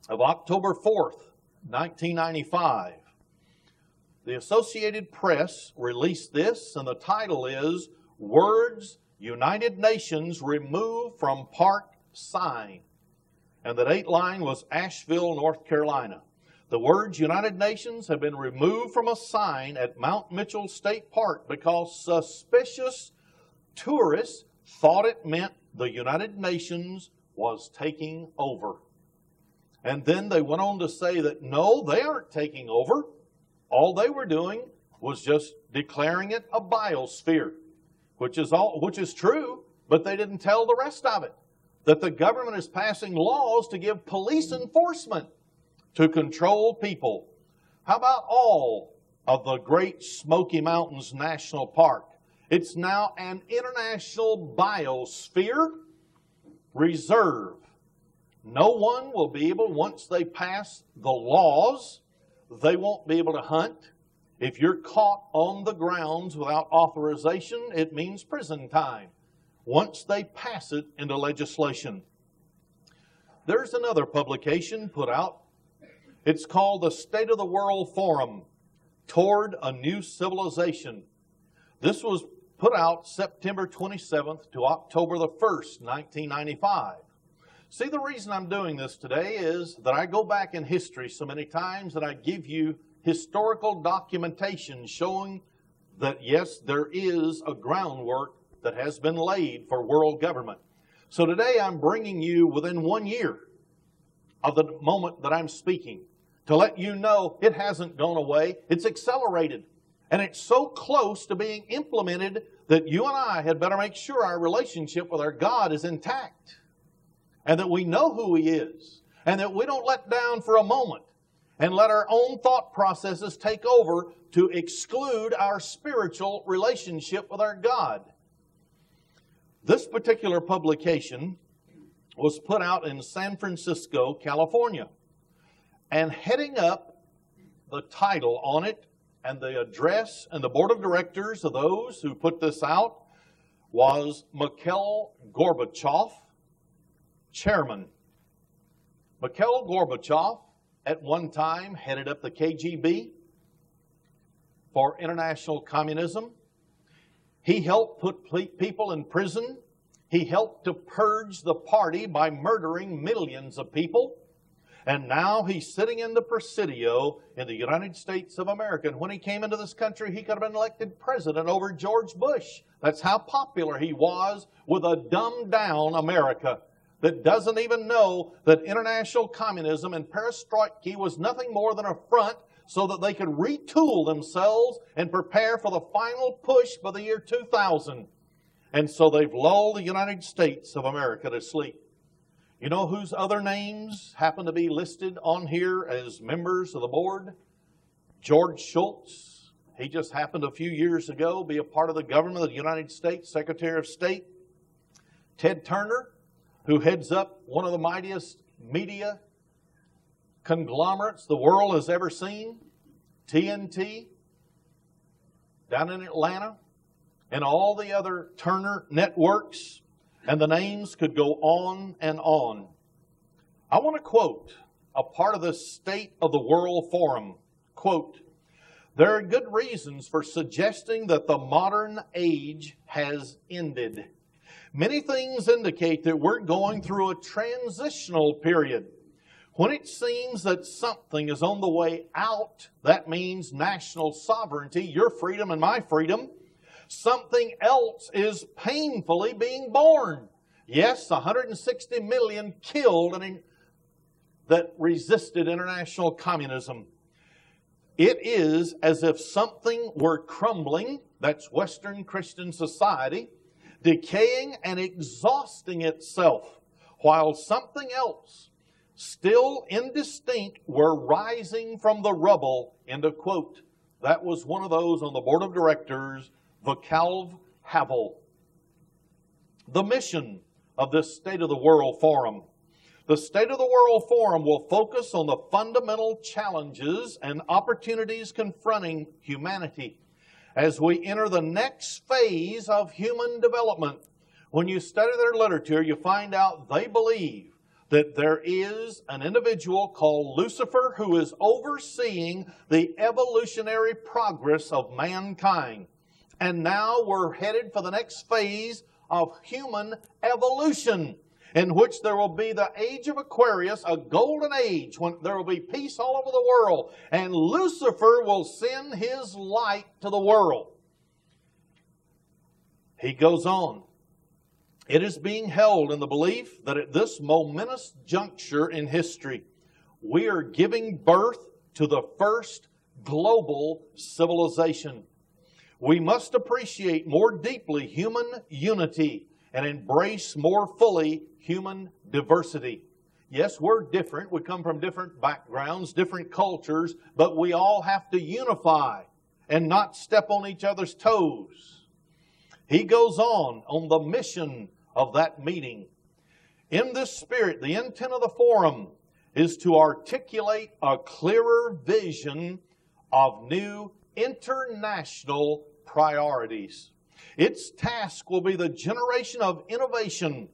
of October 4th, 1995, the Associated Press released this, and the title is, Words United Nations Remove from Park sign. And the date line was Asheville, North Carolina. The words United Nations have been removed from a sign at Mount Mitchell State Park because suspicious tourists thought it meant the United Nations was taking over. And then they went on to say that no, they aren't taking over. All they were doing was just declaring it a biosphere, which is true, but they didn't tell the rest of it. That the government is passing laws to give police enforcement to control people. How about all of the Great Smoky Mountains National Park? It's now an international biosphere reserve. No one will be able, once they pass the laws, they won't be able to hunt. If you're caught on the grounds without authorization, it means prison time. Once they pass it into legislation. There's another publication put out. It's called the State of the World Forum, Toward a New Civilization. This was put out September 27th to October the 1st, 1995. See, the reason I'm doing this today is that I go back in history so many times that I give you historical documentation showing that, yes, there is a groundwork that has been laid for world government. So today I'm bringing you within 1 year of the moment that I'm speaking to let you know it hasn't gone away. It's accelerated. And it's so close to being implemented that you and I had better make sure our relationship with our God is intact. And that we know who He is. And that we don't let down for a moment and let our own thought processes take over to exclude our spiritual relationship with our God. This particular publication was put out in San Francisco, California. And heading up the title on it and the address and the board of directors of those who put this out was Mikhail Gorbachev, chairman. Mikhail Gorbachev at one time headed up the KGB for international communism. He helped put people in prison. He helped to purge the party by murdering millions of people. And now he's sitting in the Presidio in the United States of America. And when he came into this country, he could have been elected president over George Bush. That's how popular he was with a dumbed-down America that doesn't even know that international communism and perestroika was nothing more than a front so that they could retool themselves and prepare for the final push by the year 2000. And so they've lulled the United States of America to sleep. You know whose other names happen to be listed on here as members of the board? George Shultz. He just happened a few years ago be a part of the government of the United States, Secretary of State. Ted Turner, who heads up one of the mightiest media conglomerates the world has ever seen, TNT, down in Atlanta, and all the other Turner networks, and the names could go on and on. I want to quote a part of the State of the World Forum. Quote, "There are good reasons for suggesting that the modern age has ended. Many things indicate that we're going through a transitional period. When it seems that something is on the way out, that means national sovereignty, your freedom and my freedom, something else is painfully being born. Yes, 160 million killed that resisted international communism. It is as if something were crumbling, that's Western Christian society, decaying and exhausting itself, while something else, still indistinct, were rising from the rubble," end of quote. That was one of those on the board of directors, Václav Havel. The mission of this State of the World Forum. The State of the World Forum will focus on the fundamental challenges and opportunities confronting humanity as we enter the next phase of human development. When you study their literature, you find out they believe that there is an individual called Lucifer who is overseeing the evolutionary progress of mankind. And now we're headed for the next phase of human evolution. in which there will be the age of Aquarius, a golden age, when there will be peace all over the world, and Lucifer will send his light to the world. He goes on. It is being held in the belief that at this momentous juncture in history, we are giving birth to the first global civilization. We must appreciate more deeply human unity and embrace more fully human diversity. Yes, we're different. We come from different backgrounds, different cultures, but we all have to unify and not step on each other's toes. He goes on the mission of that meeting. In this spirit, the intent of the forum is to articulate a clearer vision of new international priorities. Its task will be the generation of innovation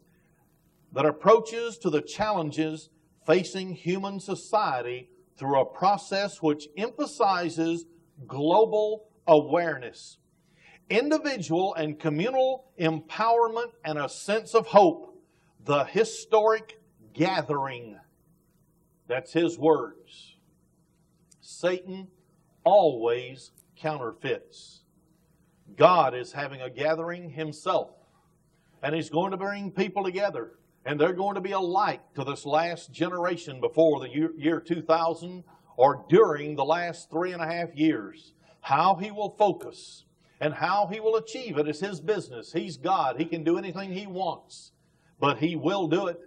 that approaches to the challenges facing human society through a process which emphasizes global awareness, individual and communal empowerment, and a sense of hope. The historic gathering. That's his words. Satan always counterfeits. God is having a gathering himself, and he's going to bring people together, and they're going to be a light to this last generation before the year 2000 or during the last 3.5 years. How he will focus and how he will achieve it is his business. He's God. He can do anything he wants, but he will do it.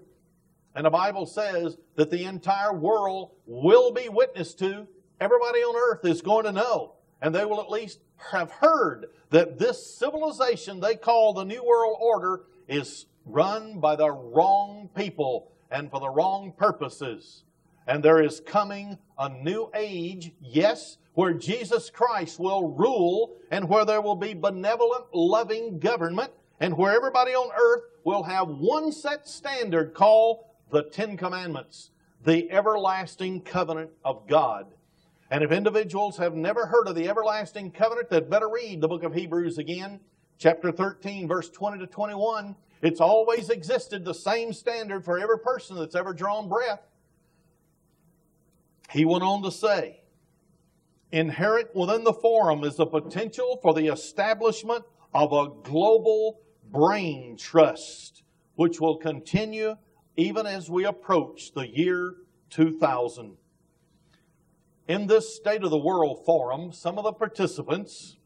And the Bible says that the entire world will be witnessed to. Everybody on earth is going to know, and they will at least have heard that this civilization they call the New World Order is run by the wrong people and for the wrong purposes. And there is coming a new age, yes, where Jesus Christ will rule and where there will be benevolent, loving government and where everybody on earth will have one set standard called the Ten Commandments, the everlasting covenant of God. And if individuals have never heard of the everlasting covenant, they'd better read the book of Hebrews again, chapter 13, verse 20 to 21. It's always existed, the same standard for every person that's ever drawn breath. He went on to say, inherent within the forum is the potential for the establishment of a global brain trust, which will continue even as we approach the year 2000. In this State of the World Forum, some of the participants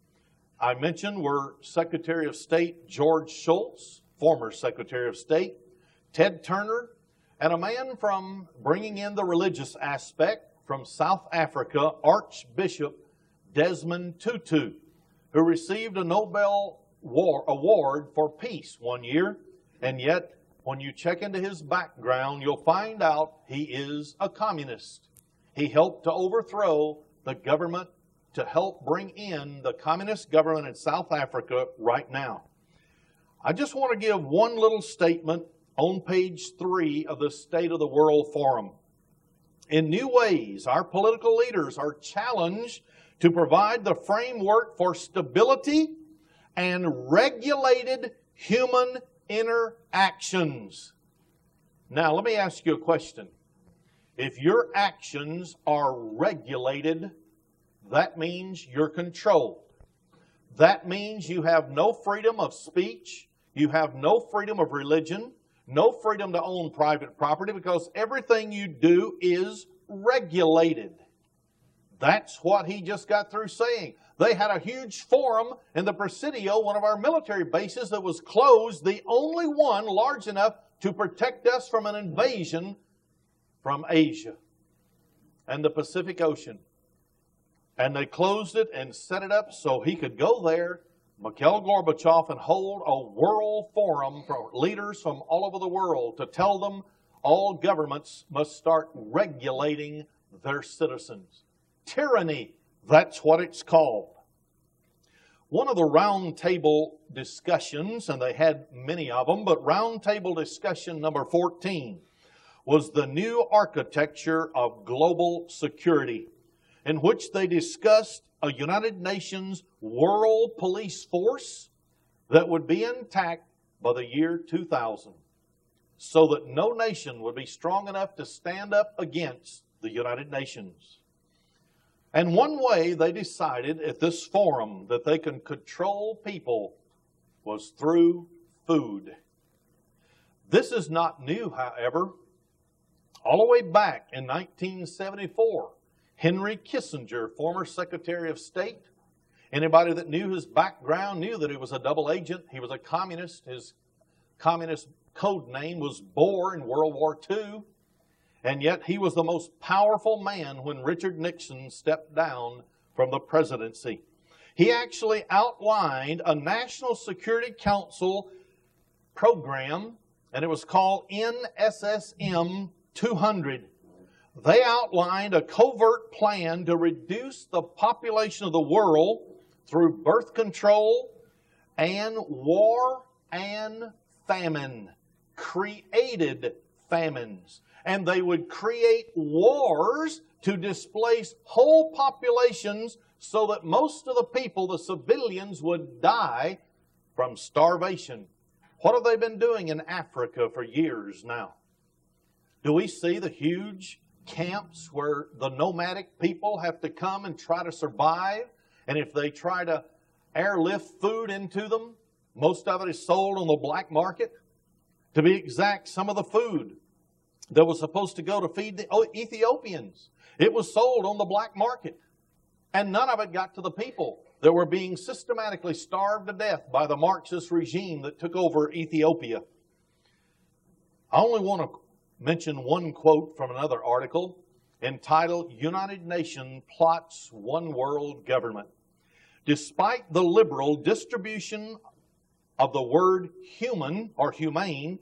I mentioned were Secretary of State George Shultz, former Secretary of State, Ted Turner, and a man from bringing in the religious aspect from South Africa, Archbishop Desmond Tutu, who received a Nobel Award for Peace one year, and yet when you check into his background, you'll find out he is a communist. He helped to overthrow the government to help bring in the communist government in South Africa right now. I just want to give one little statement on page 3 of the State of the World Forum. In new ways, our political leaders are challenged to provide the framework for stability and regulated human interactions. Now, let me ask you a question. If your actions are regulated, that means you're controlled. That means you have no freedom of speech, you have no freedom of religion, no freedom to own private property, because everything you do is regulated. That's what he just got through saying. They had a huge forum in the Presidio, one of our military bases that was closed, the only one large enough to protect us from an invasion from Asia and the Pacific Ocean. And they closed it and set it up so he could go there, Mikhail Gorbachev, and hold a world forum for leaders from all over the world to tell them all governments must start regulating their citizens. Tyranny, that's what it's called. One of the round table discussions, and they had many of them, but round table discussion number 14 was the new architecture of global security, in which they discussed a United Nations world police force that would be intact by the year 2000. so that no nation would be strong enough to stand up against the United Nations. And one way they decided at this forum that they can control people was through food. This is not new, however. All the way back in 1974, Henry Kissinger, former Secretary of State, anybody that knew his background knew that he was a double agent. He was a communist. His communist code name was Boer in World War II. And yet he was the most powerful man when Richard Nixon stepped down from the presidency. He actually outlined a National Security Council program, and it was called NSSM 200. They outlined a covert plan to reduce the population of the world through birth control and war and famine. Created famines. And they would create wars to displace whole populations so that most of the people, the civilians, would die from starvation. What have they been doing in Africa for years now? Do we see the huge camps where the nomadic people have to come and try to survive? And if they try to airlift food into them, most of it is sold on the black market. To be exact, some of the food that was supposed to go to feed the Ethiopians, it was sold on the black market. And none of it got to the people that were being systematically starved to death by the Marxist regime that took over Ethiopia. I only want to mention one quote from another article entitled, "United Nations Plots One World Government." Despite the liberal distribution of the word human or humane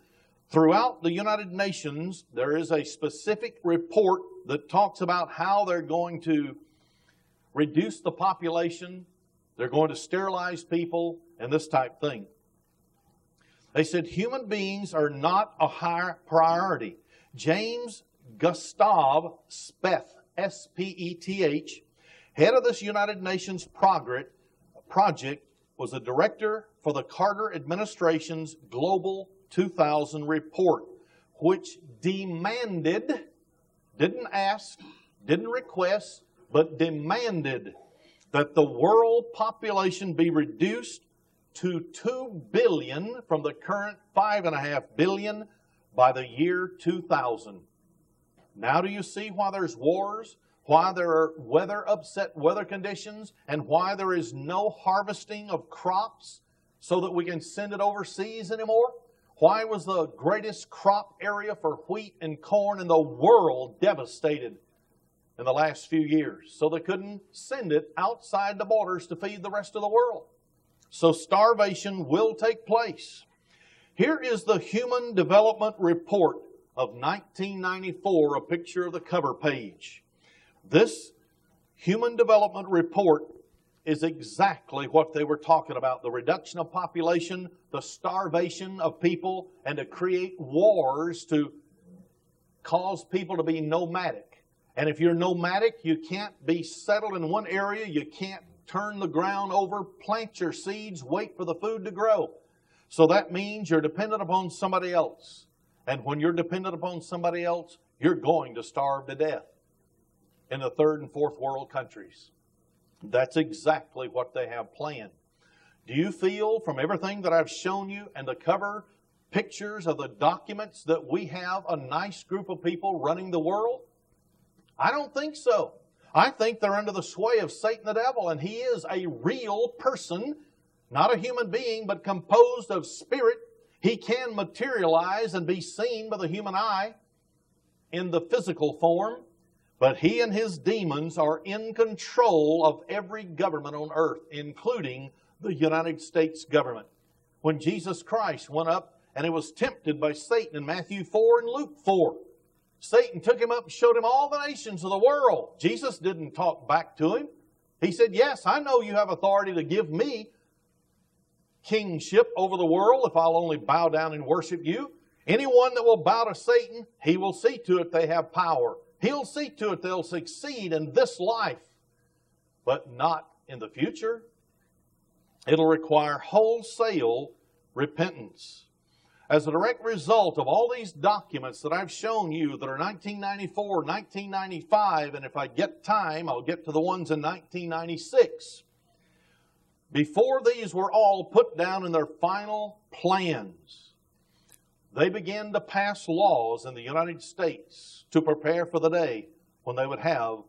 throughout the United Nations, there is a specific report that talks about how they're going to reduce the population, they're going to sterilize people, and this type thing. They said human beings are not a high priority. James Gustav Speth, S-P-E-T-H, head of this United Nations project, was a director for the Carter administration's Global 2000 report, which demanded, didn't ask, didn't request, but demanded that the world population be reduced to 2 billion from the current 5.5 billion by the year 2000. Now do you see why there's wars, why there are upset weather conditions, and why there is no harvesting of crops so that we can send it overseas anymore? Why was the greatest crop area for wheat and corn in the world devastated in the last few years? So they couldn't send it outside the borders to feed the rest of the world. So starvation will take place. Here is the Human Development Report of 1994, a picture of the cover page. This Human Development Report is exactly what they were talking about. The reduction of population, the starvation of people, and to create wars to cause people to be nomadic. And if you're nomadic, you can't be settled in one area. You can't turn the ground over, plant your seeds, wait for the food to grow. So that means you're dependent upon somebody else. And when you're dependent upon somebody else, you're going to starve to death in the third and fourth world countries. That's exactly what they have planned. Do you feel from everything that I've shown you and the cover pictures of the documents that we have a nice group of people running the world? I don't think so. I think they're under the sway of Satan the devil, and he is a real person, not a human being, but composed of spirit. He can materialize and be seen by the human eye in the physical form, but he and his demons are in control of every government on earth, including the United States government. When Jesus Christ went up and he was tempted by Satan in Matthew 4 and Luke 4, Satan took him up and showed him all the nations of the world. Jesus didn't talk back to him. He said, yes, I know you have authority to give me kingship over the world if I'll only bow down and worship you. Anyone that will bow to Satan, he will see to it they have power. He'll see to it they'll succeed in this life, but not in the future. It'll require wholesale repentance. As a direct result of all these documents that I've shown you that are 1994, 1995, and if I get time, I'll get to the ones in 1996. Before these were all put down in their final plans, they began to pass laws in the United States to prepare for the day when they would have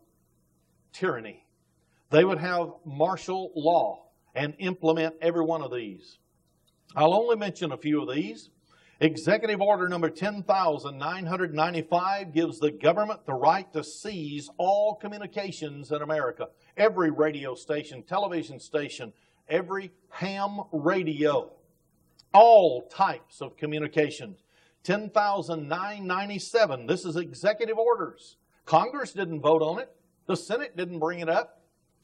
tyranny. They would have martial law and implement every one of these. I'll only mention a few of these. Executive Order number 10,995 gives the government the right to seize all communications in America. Every radio station, television station, every ham radio. All types of communications. 10,997. This is executive orders. Congress didn't vote on it. The Senate didn't bring it up.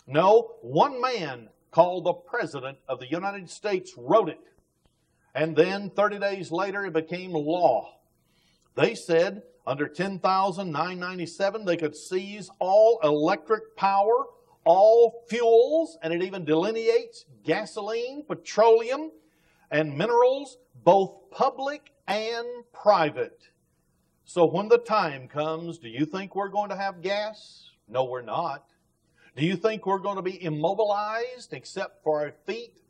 No, one man called the President of the United States wrote it. And then 30 days later it became law. They said under 10,997 they could seize all electric power, all fuels, and it even delineates gasoline, petroleum, and minerals, both public and private. So when the time comes, do you think we're going to have gas? No, we're not. Do you think we're going to be immobilized except for our feet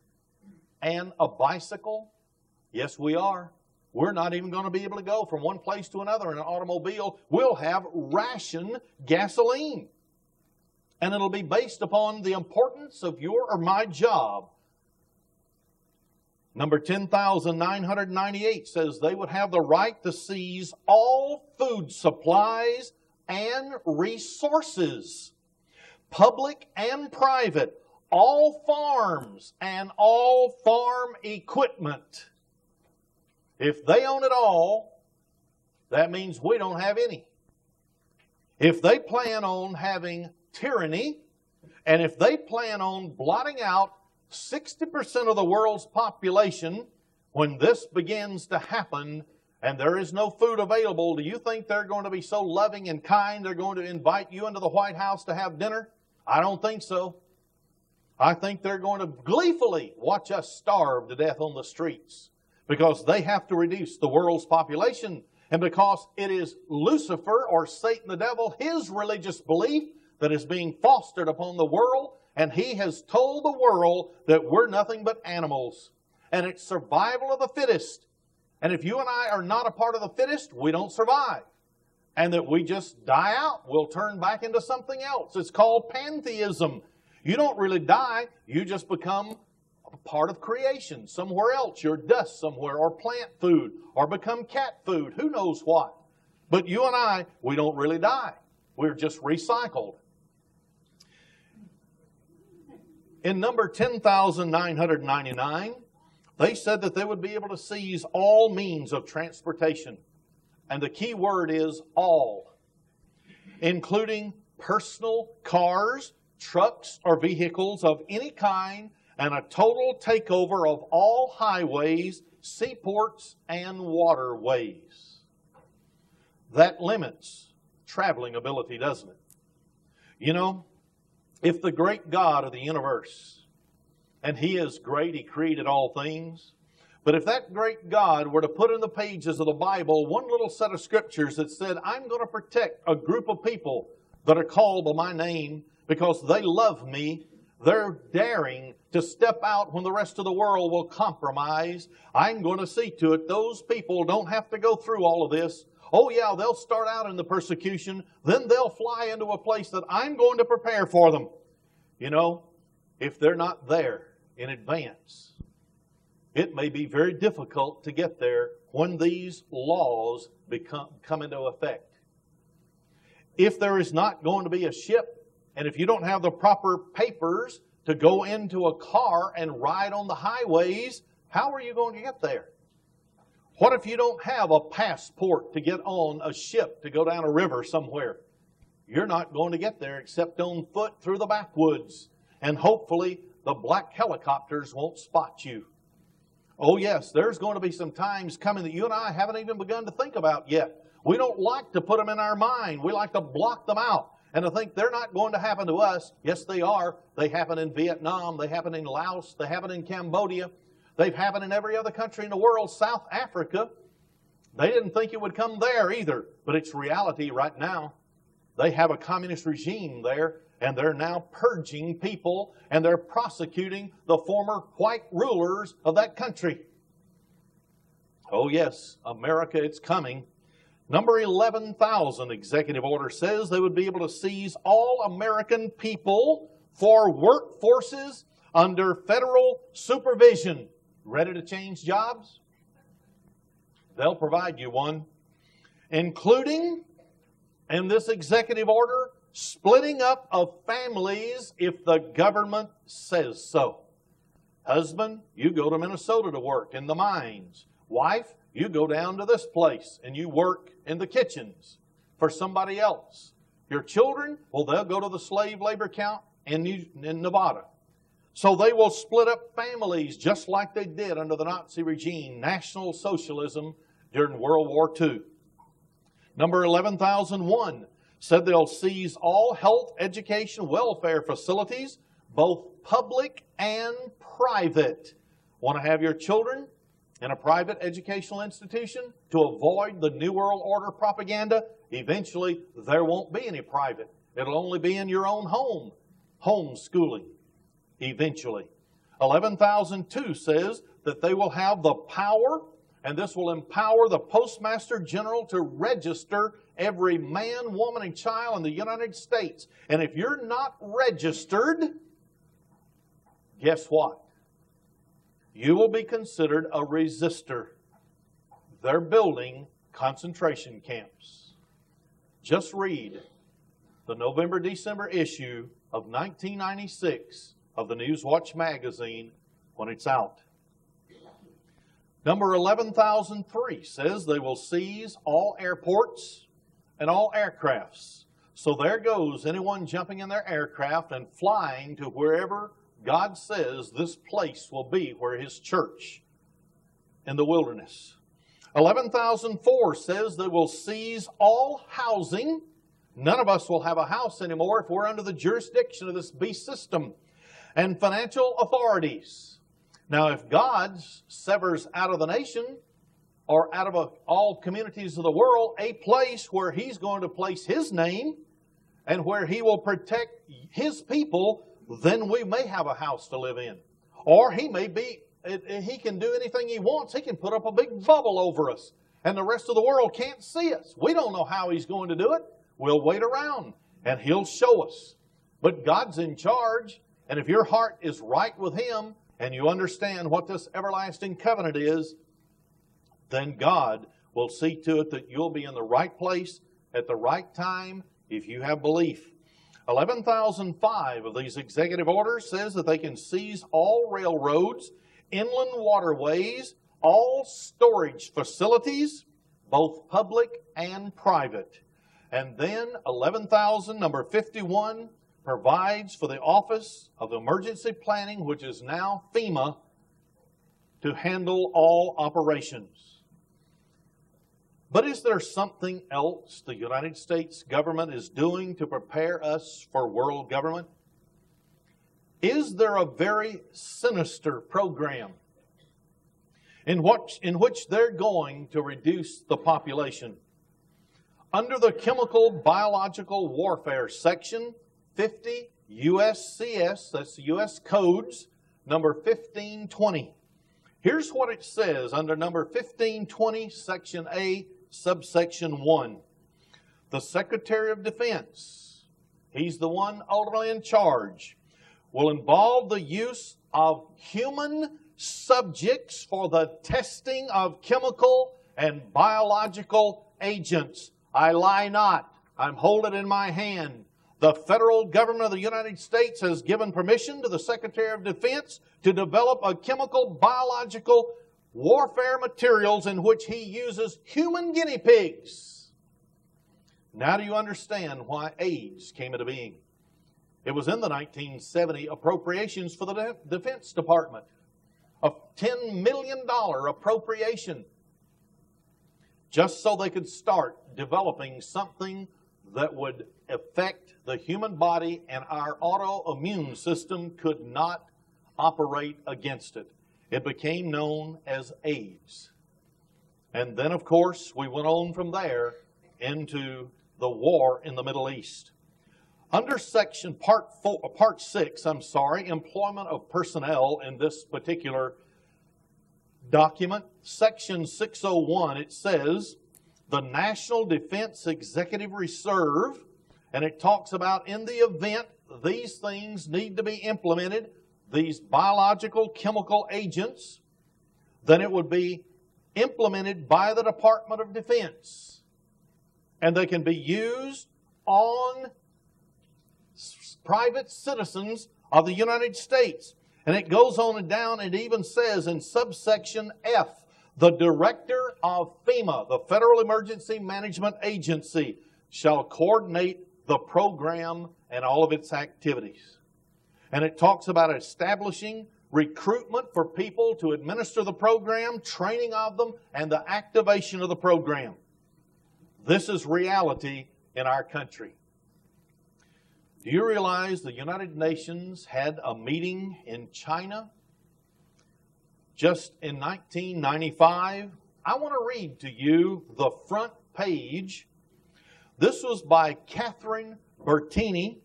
and a bicycle? Yes, we are. We're not even going to be able to go from one place to another in an automobile. We'll have ration gasoline. And it'll be based upon the importance of your or my job. Number 10,998 says they would have the right to seize all food supplies and resources, public and private, all farms and all farm equipment. If they own it all, that means we don't have any. If they plan on having tyranny, and if they plan on blotting out 60% of the world's population, when this begins to happen and there is no food available, do you think they're going to be so loving and kind they're going to invite you into the White House to have dinner? I don't think so. I think they're going to gleefully watch us starve to death on the streets because they have to reduce the world's population, and because it is Lucifer or Satan the devil, his religious belief that is being fostered upon the world, and he has told the world that we're nothing but animals. And it's survival of the fittest. And if you and I are not a part of the fittest, we don't survive. And that we just die out. We'll turn back into something else. It's called pantheism. You don't really die. You just become a part of creation somewhere else. You're dust somewhere, or plant food, or become cat food. Who knows what? But you and I, we don't really die. We're just recycled. In number 10,999, they said that they would be able to seize all means of transportation. And the key word is all, including personal cars, trucks, or vehicles of any kind, and a total takeover of all highways, seaports, and waterways. That limits traveling ability, doesn't it? You know, if the great God of the universe, and He is great, He created all things, but if that great God were to put in the pages of the Bible one little set of scriptures that said, I'm going to protect a group of people that are called by my name because they love me, they're daring to step out when the rest of the world will compromise, I'm going to see to it those people don't have to go through all of this. Oh yeah, they'll start out in the persecution, then they'll fly into a place that I'm going to prepare for them. You know, if they're not there in advance, it may be very difficult to get there when these laws come into effect. If there is not going to be a ship, and if you don't have the proper papers to go into a car and ride on the highways, how are you going to get there? What if you don't have a passport to get on a ship to go down a river somewhere? You're not going to get there except on foot through the backwoods. And hopefully the black helicopters won't spot you. Oh yes, there's going to be some times coming that you and I haven't even begun to think about yet. We don't like to put them in our mind. We like to block them out and to think they're not going to happen to us. Yes, they are. They happen in Vietnam. They happen in Laos. They happen in Cambodia. They've happened in every other country in the world. South Africa They didn't think it would come there either, but it's reality right now. They have a communist regime there, and they're now purging people, and they're prosecuting the former white rulers of that country. Oh yes, America, it's coming. Number 11,000 executive order says they would be able to seize all American people for workforces under federal supervision. Ready to change jobs? They'll provide you one. Including, in this executive order, splitting up of families if the government says so. Husband, you go to Minnesota to work in the mines. Wife, you go down to this place and you work in the kitchens for somebody else. Your children, well, they'll go to the slave labor camp in Nevada. So they will split up families just like they did under the Nazi regime, National Socialism during World War II. Number 11,001 said they'll seize all health, education, welfare facilities, both public and private. Want to have your children in a private educational institution to avoid the New World Order propaganda? Eventually, there won't be any private. It'll only be in your own home. Homeschooling, eventually. 11,002 says that they will have the power, and this will empower the Postmaster General to register every man, woman, and child in the United States. And if you're not registered, guess what? You will be considered a resistor. They're building concentration camps. Just read the November-December issue of 1996 of the Newswatch magazine when it's out. Number 11,003 says they will seize all airports and all aircrafts. So there goes anyone jumping in their aircraft and flying to wherever God says this place will be, where His church in the wilderness. 11,004 says they will seize all housing. None of us will have a house anymore if we're under the jurisdiction of this beast system. And financial authorities. Now, if God severs out of the nation or out of all communities of the world a place where He's going to place His name and where He will protect His people, then we may have a house to live in. Or He can do anything He wants. He can put up a big bubble over us and the rest of the world can't see us. We don't know how He's going to do it. We'll wait around and He'll show us. But God's in charge, and if your heart is right with Him and you understand what this everlasting covenant is, then God will see to it that you'll be in the right place at the right time if you have belief. 11,005 of these executive orders says that they can seize all railroads, inland waterways, all storage facilities, both public and private. And then 11,000, number 51, provides for the Office of Emergency Planning, which is now FEMA, to handle all operations. But is there something else the United States government is doing to prepare us for world government? Is there a very sinister program in which they're going to reduce the population? Under the Chemical Biological Warfare Section 50 USCS, that's the U.S. Codes, number 1520. Here's what it says under number 1520, Section A, subsection 1. The Secretary of Defense, he's the one ultimately in charge, will involve the use of human subjects for the testing of chemical and biological agents. I lie not. I'm holding it in my hand. The federal government of the United States has given permission to the Secretary of Defense to develop a chemical, biological warfare materials in which he uses human guinea pigs. Now do you understand why AIDS came into being? It was in the 1970 appropriations for the Defense Department. A $10 million appropriation just so they could start developing something that would affect the human body, and our autoimmune system could not operate against it. It became known as AIDS. And then, of course, we went on from there into the war in the Middle East. Under section part 6, employment of personnel in this particular document, section 601, it says, the National Defense Executive Reserve, and it talks about in the event these things need to be implemented, these biological chemical agents, then it would be implemented by the Department of Defense. And they can be used on private citizens of the United States. And it goes on and down, it even says in subsection F, the director of FEMA, the Federal Emergency Management Agency, shall coordinate the program and all of its activities. And it talks about establishing recruitment for people to administer the program, training of them, and the activation of the program. This is reality in our country. Do you realize the United Nations had a meeting in China just in 1995? I want to read to you the front page. This was by Catherine Bertini,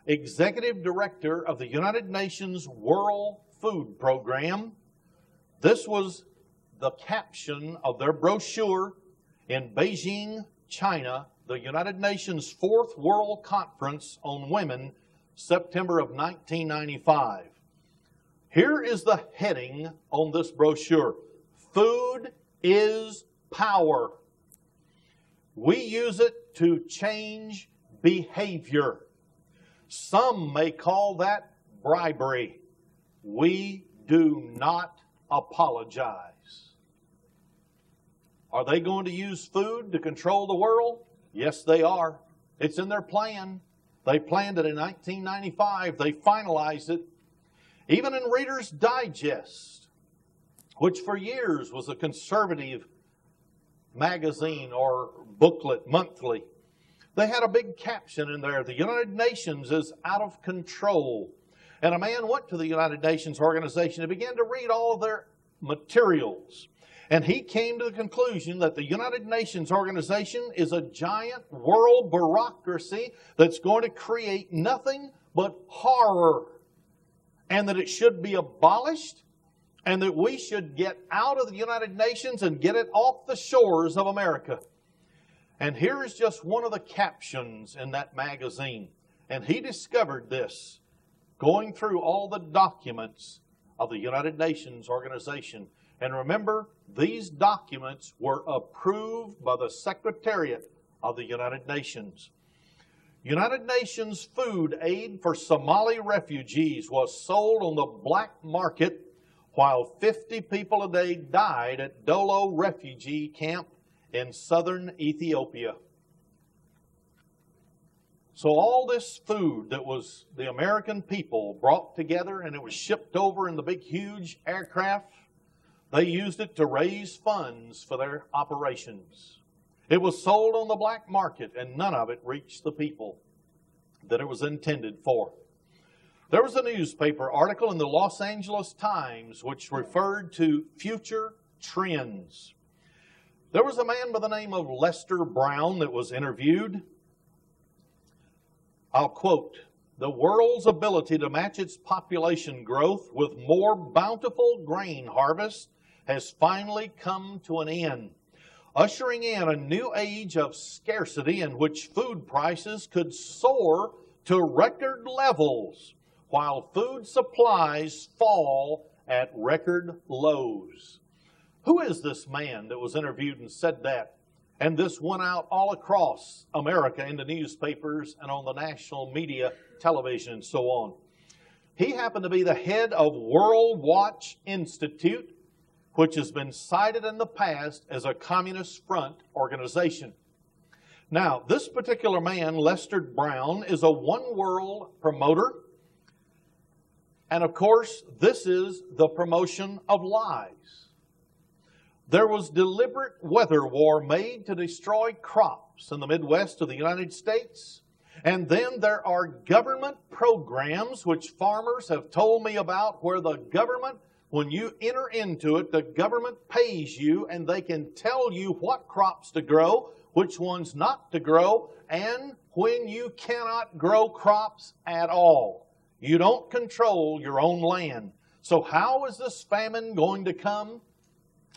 Executive Director of the United Nations World Food Program. This was the caption of their brochure in Beijing, China, the United Nations Fourth World Conference on Women, September of 1995. Here is the heading on this brochure: Food is Power. We use it to change behavior. Some may call that bribery. We do not apologize. Are they going to use food to control the world? Yes, they are. It's in their plan. They planned it in 1995. They finalized it. Even in Reader's Digest, which for years was a conservative magazine or booklet monthly, they had a big caption in there: the United Nations is out of control. And a man went to the United Nations organization and began to read all of their materials. And he came to the conclusion that the United Nations organization is a giant world bureaucracy that's going to create nothing but horror, and that it should be abolished, and that we should get out of the United Nations and get it off the shores of America. And here is just one of the captions in that magazine. And he discovered this, going through all the documents of the United Nations organization. And remember, these documents were approved by the Secretariat of the United Nations. United Nations food aid for Somali refugees was sold on the black market, while 50 people a day died at Dolo refugee camp in southern Ethiopia. So all this food that was the American people brought together, and it was shipped over in the big huge aircraft, they used it to raise funds for their operations. It was sold on the black market, and none of it reached the people that it was intended for. There was a newspaper article in the Los Angeles Times which referred to future trends. There was a man by the name of Lester Brown that was interviewed. I'll quote, "The world's ability to match its population growth with more bountiful grain harvest has finally come to an end, ushering in a new age of scarcity in which food prices could soar to record levels, while food supplies fall at record lows." Who is this man that was interviewed and said that? And this went out all across America in the newspapers and on the national media, television, and so on. He happened to be the head of World Watch Institute, which has been cited in the past as a Communist Front organization. Now, this particular man, Lester Brown, is a one world promoter. And of course, this is the promotion of lies. There was deliberate weather war made to destroy crops in the Midwest of the United States. And then there are government programs which farmers have told me about, where the government When you enter into it, the government pays you and they can tell you what crops to grow, which ones not to grow, and when you cannot grow crops at all. You don't control your own land. So how is this famine going to come?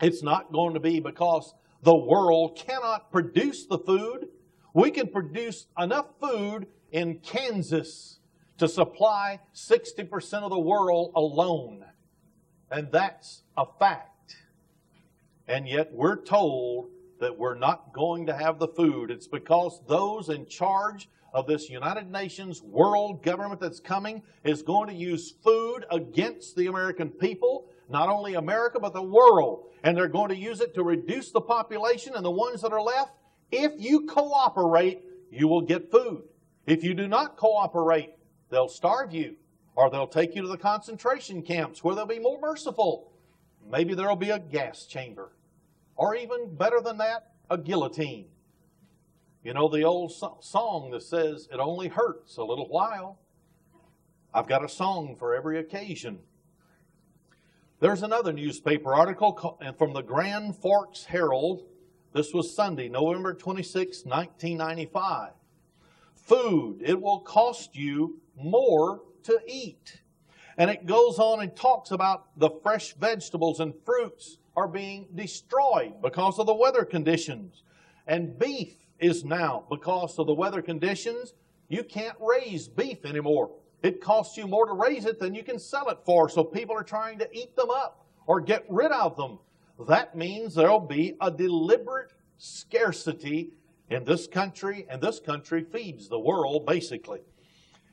It's not going to be because the world cannot produce the food. We can produce enough food in Kansas to supply 60% of the world alone. And that's a fact. And yet we're told that we're not going to have the food. It's because those in charge of this United Nations world government that's coming is going to use food against the American people, not only America, but the world. And they're going to use it to reduce the population, and the ones that are left, if you cooperate, you will get food. If you do not cooperate, they'll starve you, or they'll take you to the concentration camps where they'll be more merciful. Maybe there'll be a gas chamber, or even better than that, a guillotine. You know the old song that says, it only hurts a little while. I've got a song for every occasion. There's another newspaper article from the Grand Forks Herald. This was Sunday, November 26, 1995. Food, it will cost you more to eat. And it goes on and talks about the fresh vegetables and fruits are being destroyed because of the weather conditions. And beef is now, because of the weather conditions, you can't raise beef anymore. It costs you more to raise it than you can sell it for, so people are trying to eat them up or get rid of them. That means there'll be a deliberate scarcity in this country, and this country feeds the world, basically.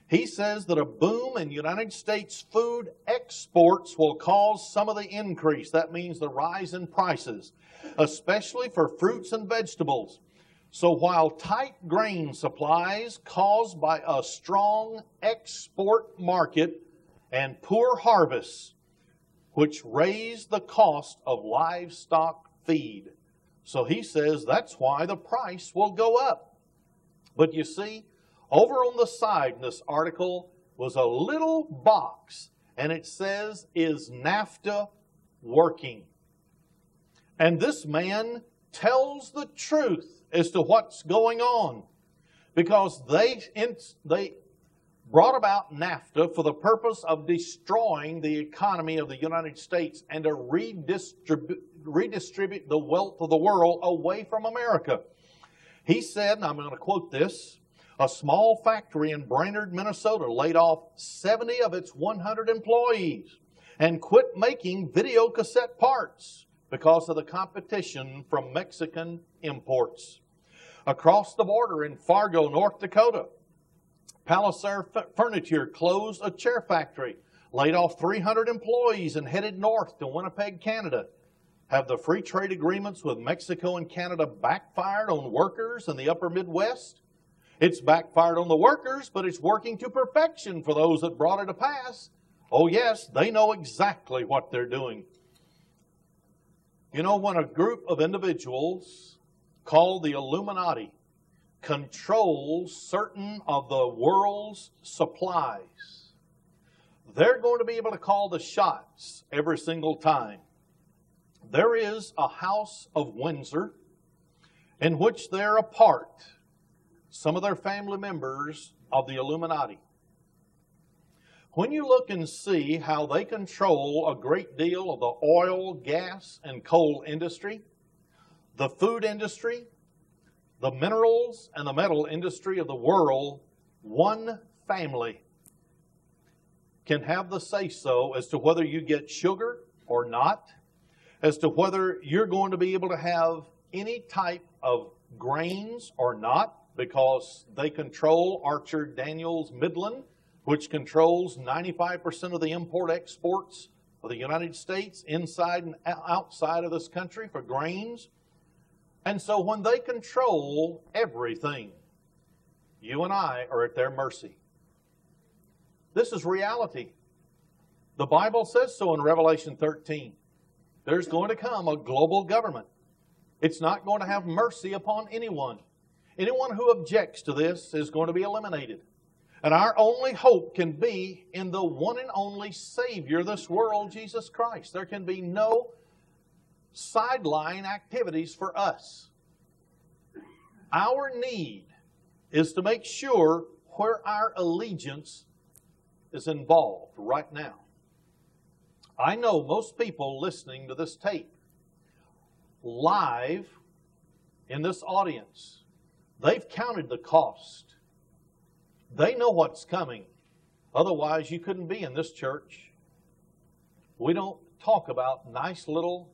He says that a boom in United States food exports will cause some of the increase. That means the rise in prices, especially for fruits and vegetables. So while tight grain supplies caused by a strong export market and poor harvests, which raise the cost of livestock feed. So he says that's why the price will go up. But you see, over on the side in this article was a little box, and it says, "Is NAFTA working?" And this man tells the truth as to what's going on, because they brought about NAFTA for the purpose of destroying the economy of the United States and to redistribute the wealth of the world away from America. He said, and I'm going to quote this, a small factory in Brainerd, Minnesota laid off 70 of its 100 employees and quit making video cassette parts because of the competition from Mexican imports. Across the border in Fargo, North Dakota, Palliser Furniture closed a chair factory, laid off 300 employees, and headed north to Winnipeg, Canada. Have the free trade agreements with Mexico and Canada backfired on workers in the upper Midwest? It's backfired on the workers, but it's working to perfection for those that brought it to pass. Oh yes, they know exactly what they're doing. You know, when a group of individuals called the Illuminati controls certain of the world's supplies, they're going to be able to call the shots every single time. There is a House of Windsor in which they're a part, some of their family members of the Illuminati. When you look and see how they control a great deal of the oil, gas, and coal industry, the food industry, the minerals, and the metal industry of the world, one family can have the say-so as to whether you get sugar or not, as to whether you're going to be able to have any type of grains or not, because they control Archer Daniels Midland, which controls 95% of the import-exports of the United States inside and outside of this country for grains. And so when they control everything, you and I are at their mercy. This is reality. The Bible says so in Revelation 13. There's going to come a global government. It's not going to have mercy upon anyone. Anyone who objects to this is going to be eliminated. And our only hope can be in the one and only Savior of this world, Jesus Christ. There can be no sideline activities for us. Our need is to make sure where our allegiance is involved right now. I know most people listening to this tape live in this audience, they've counted the cost. They know what's coming. Otherwise, you couldn't be in this church. We don't talk about nice little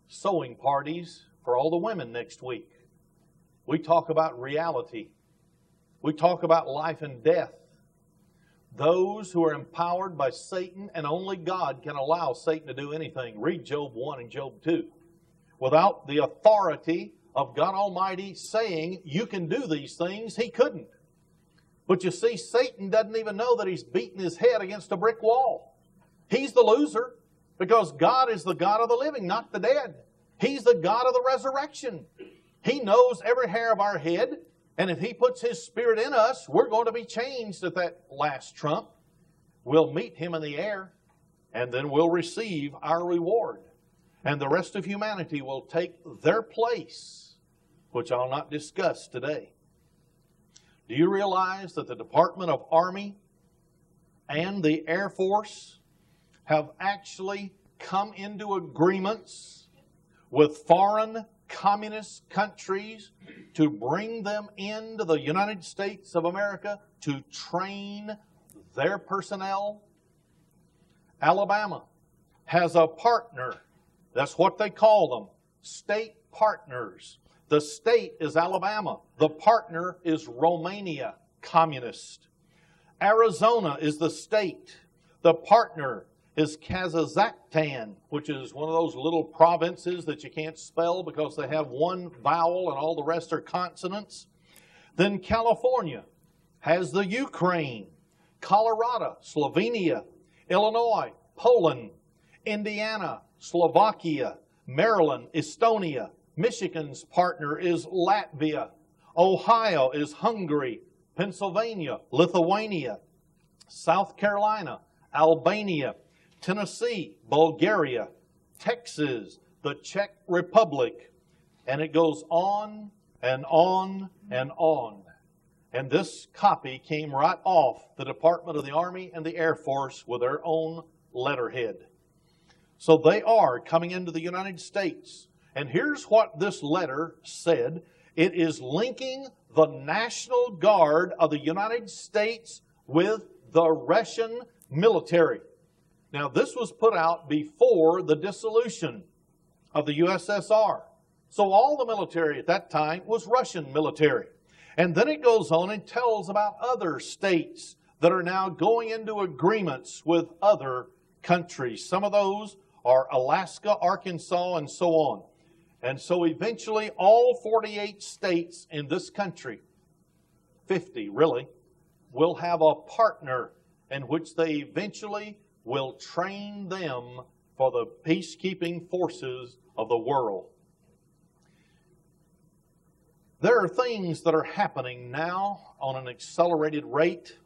sewing parties for all the women next week. We talk about reality. We talk about life and death. Those who are empowered by Satan, and only God can allow Satan to do anything. Read Job 1 and Job 2. Without the authority of God Almighty saying you can do these things, he couldn't. But you see, Satan doesn't even know that he's beating his head against a brick wall. He's the loser because God is the God of the living, not the dead. He's the God of the resurrection. He knows every hair of our head. And if he puts his Spirit in us, we're going to be changed at that last trump. We'll meet him in the air, and then we'll receive our reward. And the rest of humanity will take their place, which I'll not discuss today. Do you realize that the Department of Army and the Air Force have actually come into agreements with foreign communist countries to bring them into the United States of America to train their personnel? Alabama has a partner. That's what they call them, state partners. The state is Alabama. The partner is Romania, communist. Arizona is the state. The partner is Kazakhstan, which is one of those little provinces that you can't spell because they have one vowel and all the rest are consonants. Then California has the Ukraine, Colorado, Slovenia, Illinois, Poland, Indiana, Slovakia, Maryland, Estonia. Michigan's partner is Latvia. Ohio is Hungary, Pennsylvania, Lithuania, South Carolina, Albania, Tennessee, Bulgaria, Texas, the Czech Republic, and it goes on and on and on. And this copy came right off the Department of the Army and the Air Force with their own letterhead. So they are coming into the United States. And here's what this letter said. It is linking the National Guard of the United States with the Russian military. Now, this was put out before the dissolution of the USSR. So all the military at that time was Russian military. And then it goes on and tells about other states that are now going into agreements with other countries. Some of those are Alaska, Arkansas, and so on. And so eventually all 48 states in this country, 50 really, will have a partner in which they eventually will train them for the peacekeeping forces of the world. There are things that are happening now on an accelerated rate.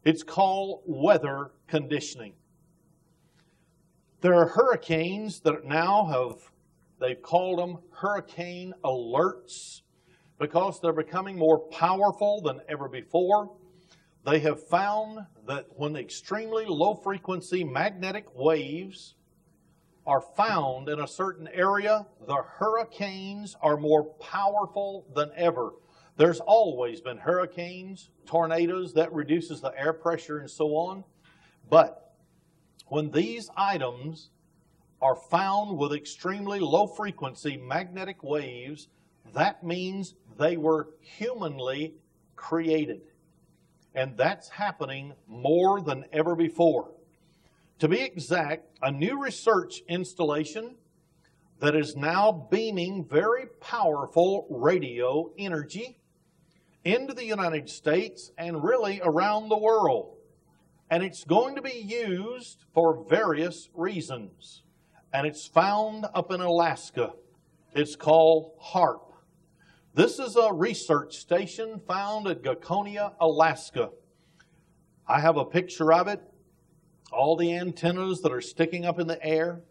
It's called weather conditioning. There are hurricanes that now they've called them hurricane alerts because they're becoming more powerful than ever before. They have found that when extremely low frequency magnetic waves are found in a certain area, the hurricanes are more powerful than ever. There's always been hurricanes, tornadoes, that reduces the air pressure and so on. But when these items are found with extremely low frequency magnetic waves, that means they were humanly created. And that's happening more than ever before. To be exact, a new research installation that is now beaming very powerful radio energy into the United States and really around the world. And it's going to be used for various reasons. And it's found up in Alaska. It's called HAARP. This is a research station found at Gaconia, Alaska. I have a picture of it, all the antennas that are sticking up in the air.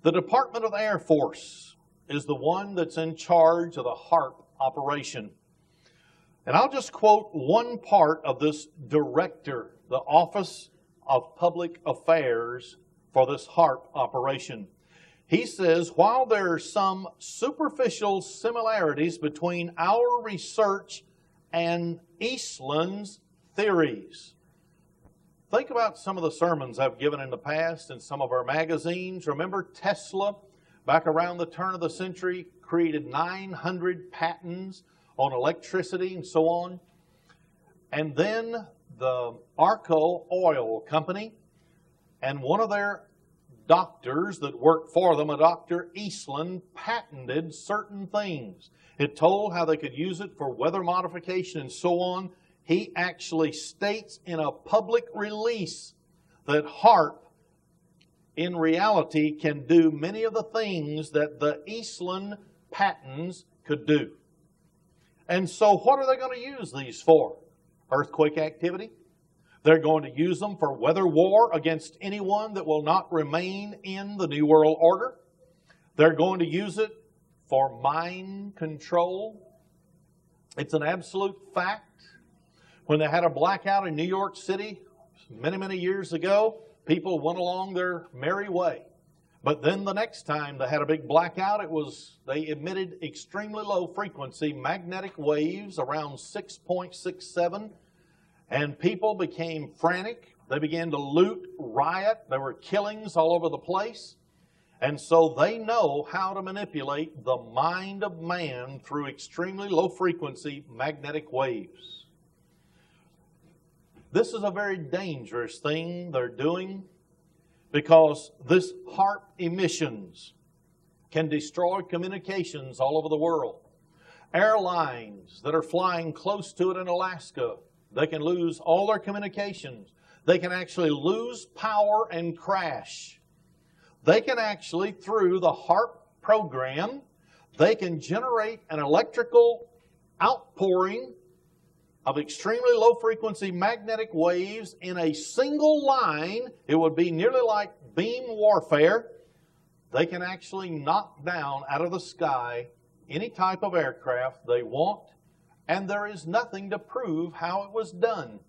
The Department of the Air Force is the one that's in charge of the HARP operation. And I'll just quote one part of this director, the Office of Public Affairs for this HARP operation. He says, while there are some superficial similarities between our research and Eastland's theories. Think about some of the sermons I've given in the past in some of our magazines. Remember Tesla, back around the turn of the century, created 900 patents on electricity and so on. And then the Arco Oil Company and one of their doctors that worked for them, a Dr. Eastland, patented certain things. It told how they could use it for weather modification and so on. He actually states in a public release that HARP, in reality, can do many of the things that the Eastland patents could do. And so what are they going to use these for? Earthquake activity. They're going to use them for weather war against anyone that will not remain in the New World Order. They're going to use it for mind control. It's an absolute fact. When they had a blackout in New York City many, many years ago, people went along their merry way. But then the next time they had a big blackout, they emitted extremely low frequency magnetic waves around 6.67, and people became frantic. They began to loot, riot. There were killings all over the place. And so they know how to manipulate the mind of man through extremely low frequency magnetic waves. This is a very dangerous thing they're doing, because this HARP emissions can destroy communications all over the world. Airlines that are flying close to it in Alaska, they can lose all their communications. They can actually lose power and crash. They can actually, through the HARP program, they can generate an electrical outpouring of extremely low frequency magnetic waves in a single line. It would be nearly like beam warfare. They can actually knock down out of the sky any type of aircraft they want, and there is nothing to prove how it was done.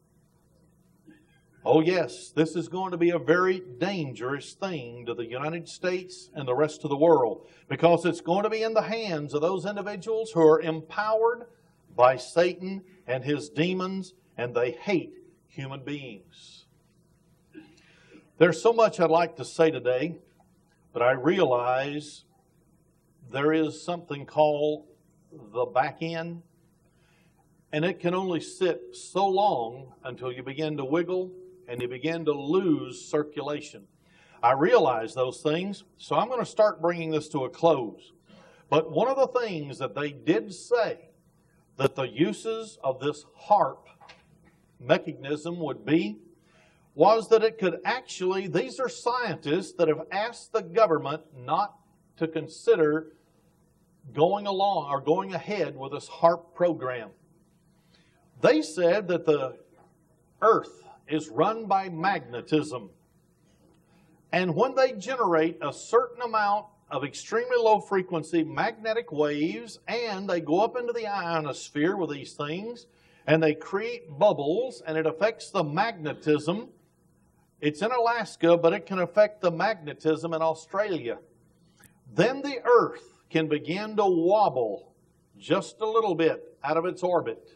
Oh yes, this is going to be a very dangerous thing to the United States and the rest of the world, because it's going to be in the hands of those individuals who are empowered by Satan and his demons, and they hate human beings. There's so much I'd like to say today, but I realize there is something called the back end, and it can only sit so long until you begin to wiggle and you begin to lose circulation. I realize those things, so I'm going to start bringing this to a close. But one of the things that they did say that the uses of this HARP mechanism would be was that it could actually, these are scientists that have asked the government not to consider going along or going ahead with this HARP program. They said that the earth is run by magnetism, and when they generate a certain amount of extremely low frequency magnetic waves, and they go up into the ionosphere with these things, and they create bubbles, and it affects the magnetism. It's in Alaska, but it can affect the magnetism in Australia. Then the earth can begin to wobble just a little bit out of its orbit.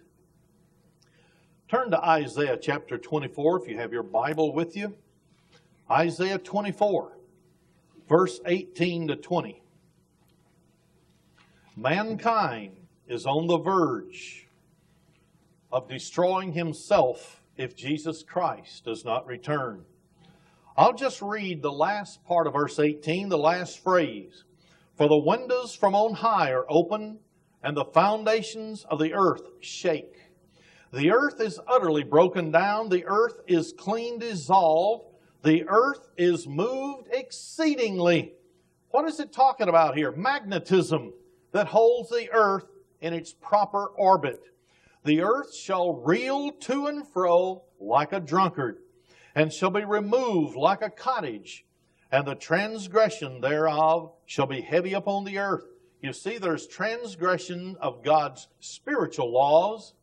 Turn to Isaiah chapter 24 if you have your Bible with you. Isaiah 24. Verse 18 to 20. Mankind is on the verge of destroying himself if Jesus Christ does not return. I'll just read the last part of verse 18, the last phrase. For the windows from on high are open, and the foundations of the earth shake. The earth is utterly broken down. The earth is clean dissolved. The earth is moved exceedingly. What is it talking about here? Magnetism that holds the earth in its proper orbit. The earth shall reel to and fro like a drunkard, and shall be removed like a cottage, and the transgression thereof shall be heavy upon the earth. You see, there's transgression of God's spiritual laws,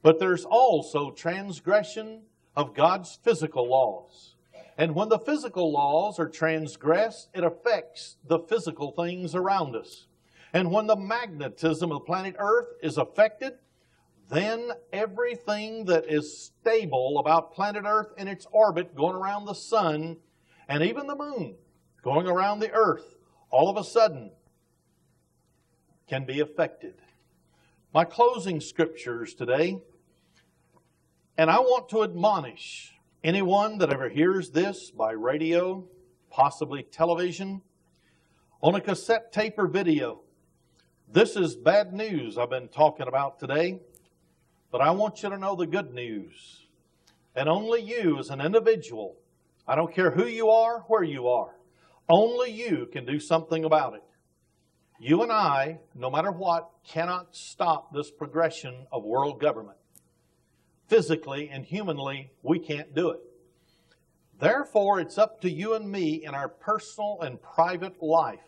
but there's also transgression of God's physical laws. And when the physical laws are transgressed, it affects the physical things around us. And when the magnetism of the planet Earth is affected, then everything that is stable about planet Earth in its orbit going around the sun, and even the moon going around the earth, all of a sudden can be affected. My closing scriptures today, and I want to admonish anyone that ever hears this by radio, possibly television, on a cassette tape or video. This is bad news I've been talking about today, but I want you to know the good news. And only you as an individual, I don't care who you are, where you are, only you can do something about it. You and I, no matter what, cannot stop this progression of world government. Physically and humanly, we can't do it. Therefore, it's up to you and me in our personal and private life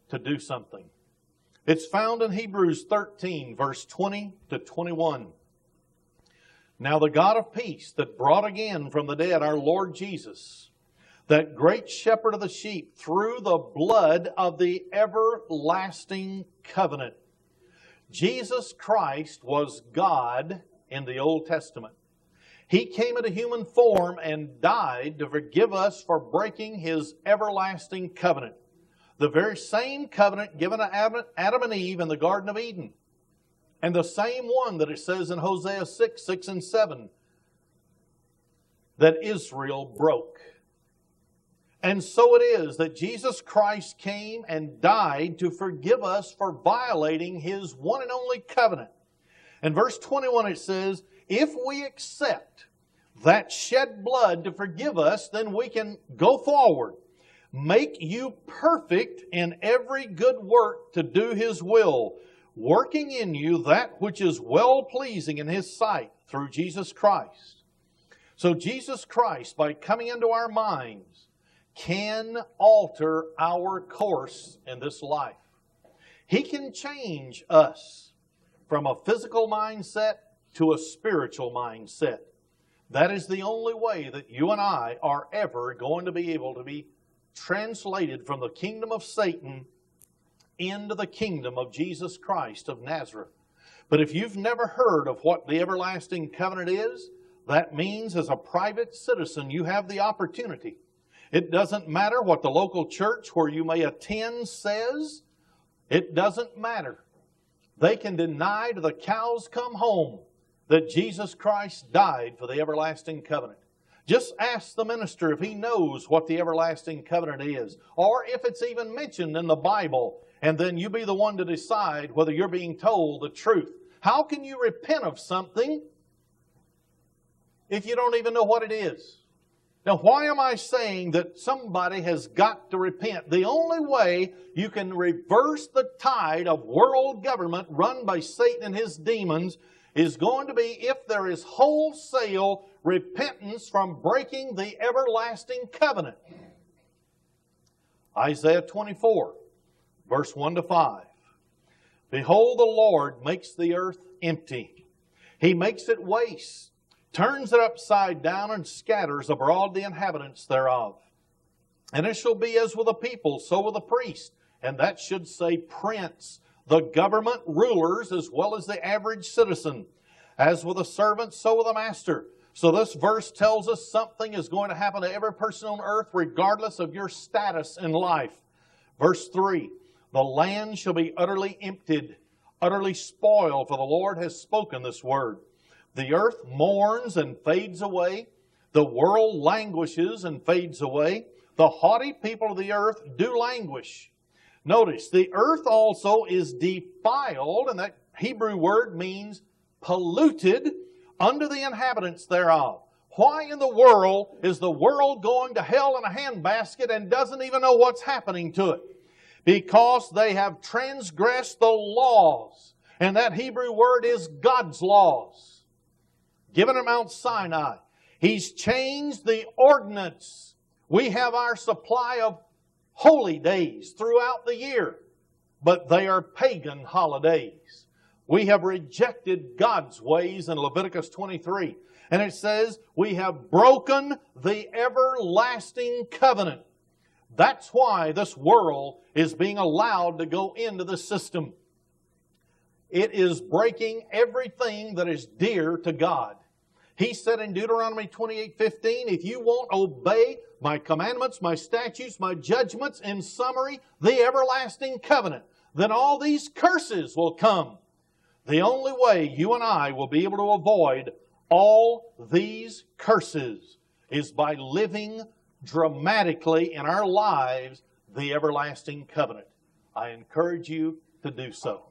to do something. It's found in Hebrews 13, verse 20 to 21. Now the God of peace that brought again from the dead our Lord Jesus, that great shepherd of the sheep, through the blood of the everlasting covenant. Jesus Christ was God in the Old Testament. He came in a human form and died to forgive us for breaking His everlasting covenant. The very same covenant given to Adam and Eve in the Garden of Eden. And the same one that it says in Hosea 6 and 7, that Israel broke. And so it is that Jesus Christ came and died to forgive us for violating His one and only covenant. In verse 21 it says, if we accept that shed blood to forgive us, then we can go forward. Make you perfect in every good work to do His will, working in you that which is well-pleasing in His sight through Jesus Christ. So Jesus Christ, by coming into our minds, can alter our course in this life. He can change us from a physical mindset to a spiritual mindset. That is the only way that you and I are ever going to be able to be translated from the kingdom of Satan into the kingdom of Jesus Christ of Nazareth. But if you've never heard of what the everlasting covenant is, that means as a private citizen you have the opportunity. It doesn't matter what the local church where you may attend says. It doesn't matter. They can deny till the cows come home that Jesus Christ died for the everlasting covenant. Just ask the minister if he knows what the everlasting covenant is, or if it's even mentioned in the Bible, and then you be the one to decide whether you're being told the truth. How can you repent of something if you don't even know what it is? Now, why am I saying that somebody has got to repent? The only way you can reverse the tide of world government run by Satan and his demons is going to be if there is wholesale repentance from breaking the everlasting covenant. Isaiah 24, verse 1 to 5. Behold, the Lord makes the earth empty. He makes it waste, turns it upside down, and scatters abroad the inhabitants thereof. And it shall be as with a people, so with a priest. And that should say prince, the government rulers as well as the average citizen. As with a servant, so with a master. So this verse tells us something is going to happen to every person on earth regardless of your status in life. Verse 3, the land shall be utterly emptied, utterly spoiled, for the Lord has spoken this word. The earth mourns and fades away. The world languishes and fades away. The haughty people of the earth do languish. Notice, the earth also is defiled, and that Hebrew word means polluted under the inhabitants thereof. Why in the world is the world going to hell in a handbasket and doesn't even know what's happening to it? because they have transgressed the laws. And that Hebrew word is God's laws, given at Mount Sinai. He's changed the ordinance. We have our supply of holy days throughout the year, but they are pagan holidays. We have rejected God's ways in Leviticus 23. And it says, we have broken the everlasting covenant. That's why this world is being allowed to go into the system. It is breaking everything that is dear to God. He said in Deuteronomy 28:15, if you won't obey my commandments, my statutes, my judgments, in summary, the everlasting covenant, then all these curses will come. The only way you and I will be able to avoid all these curses is by living dramatically in our lives the everlasting covenant. I encourage you to do so.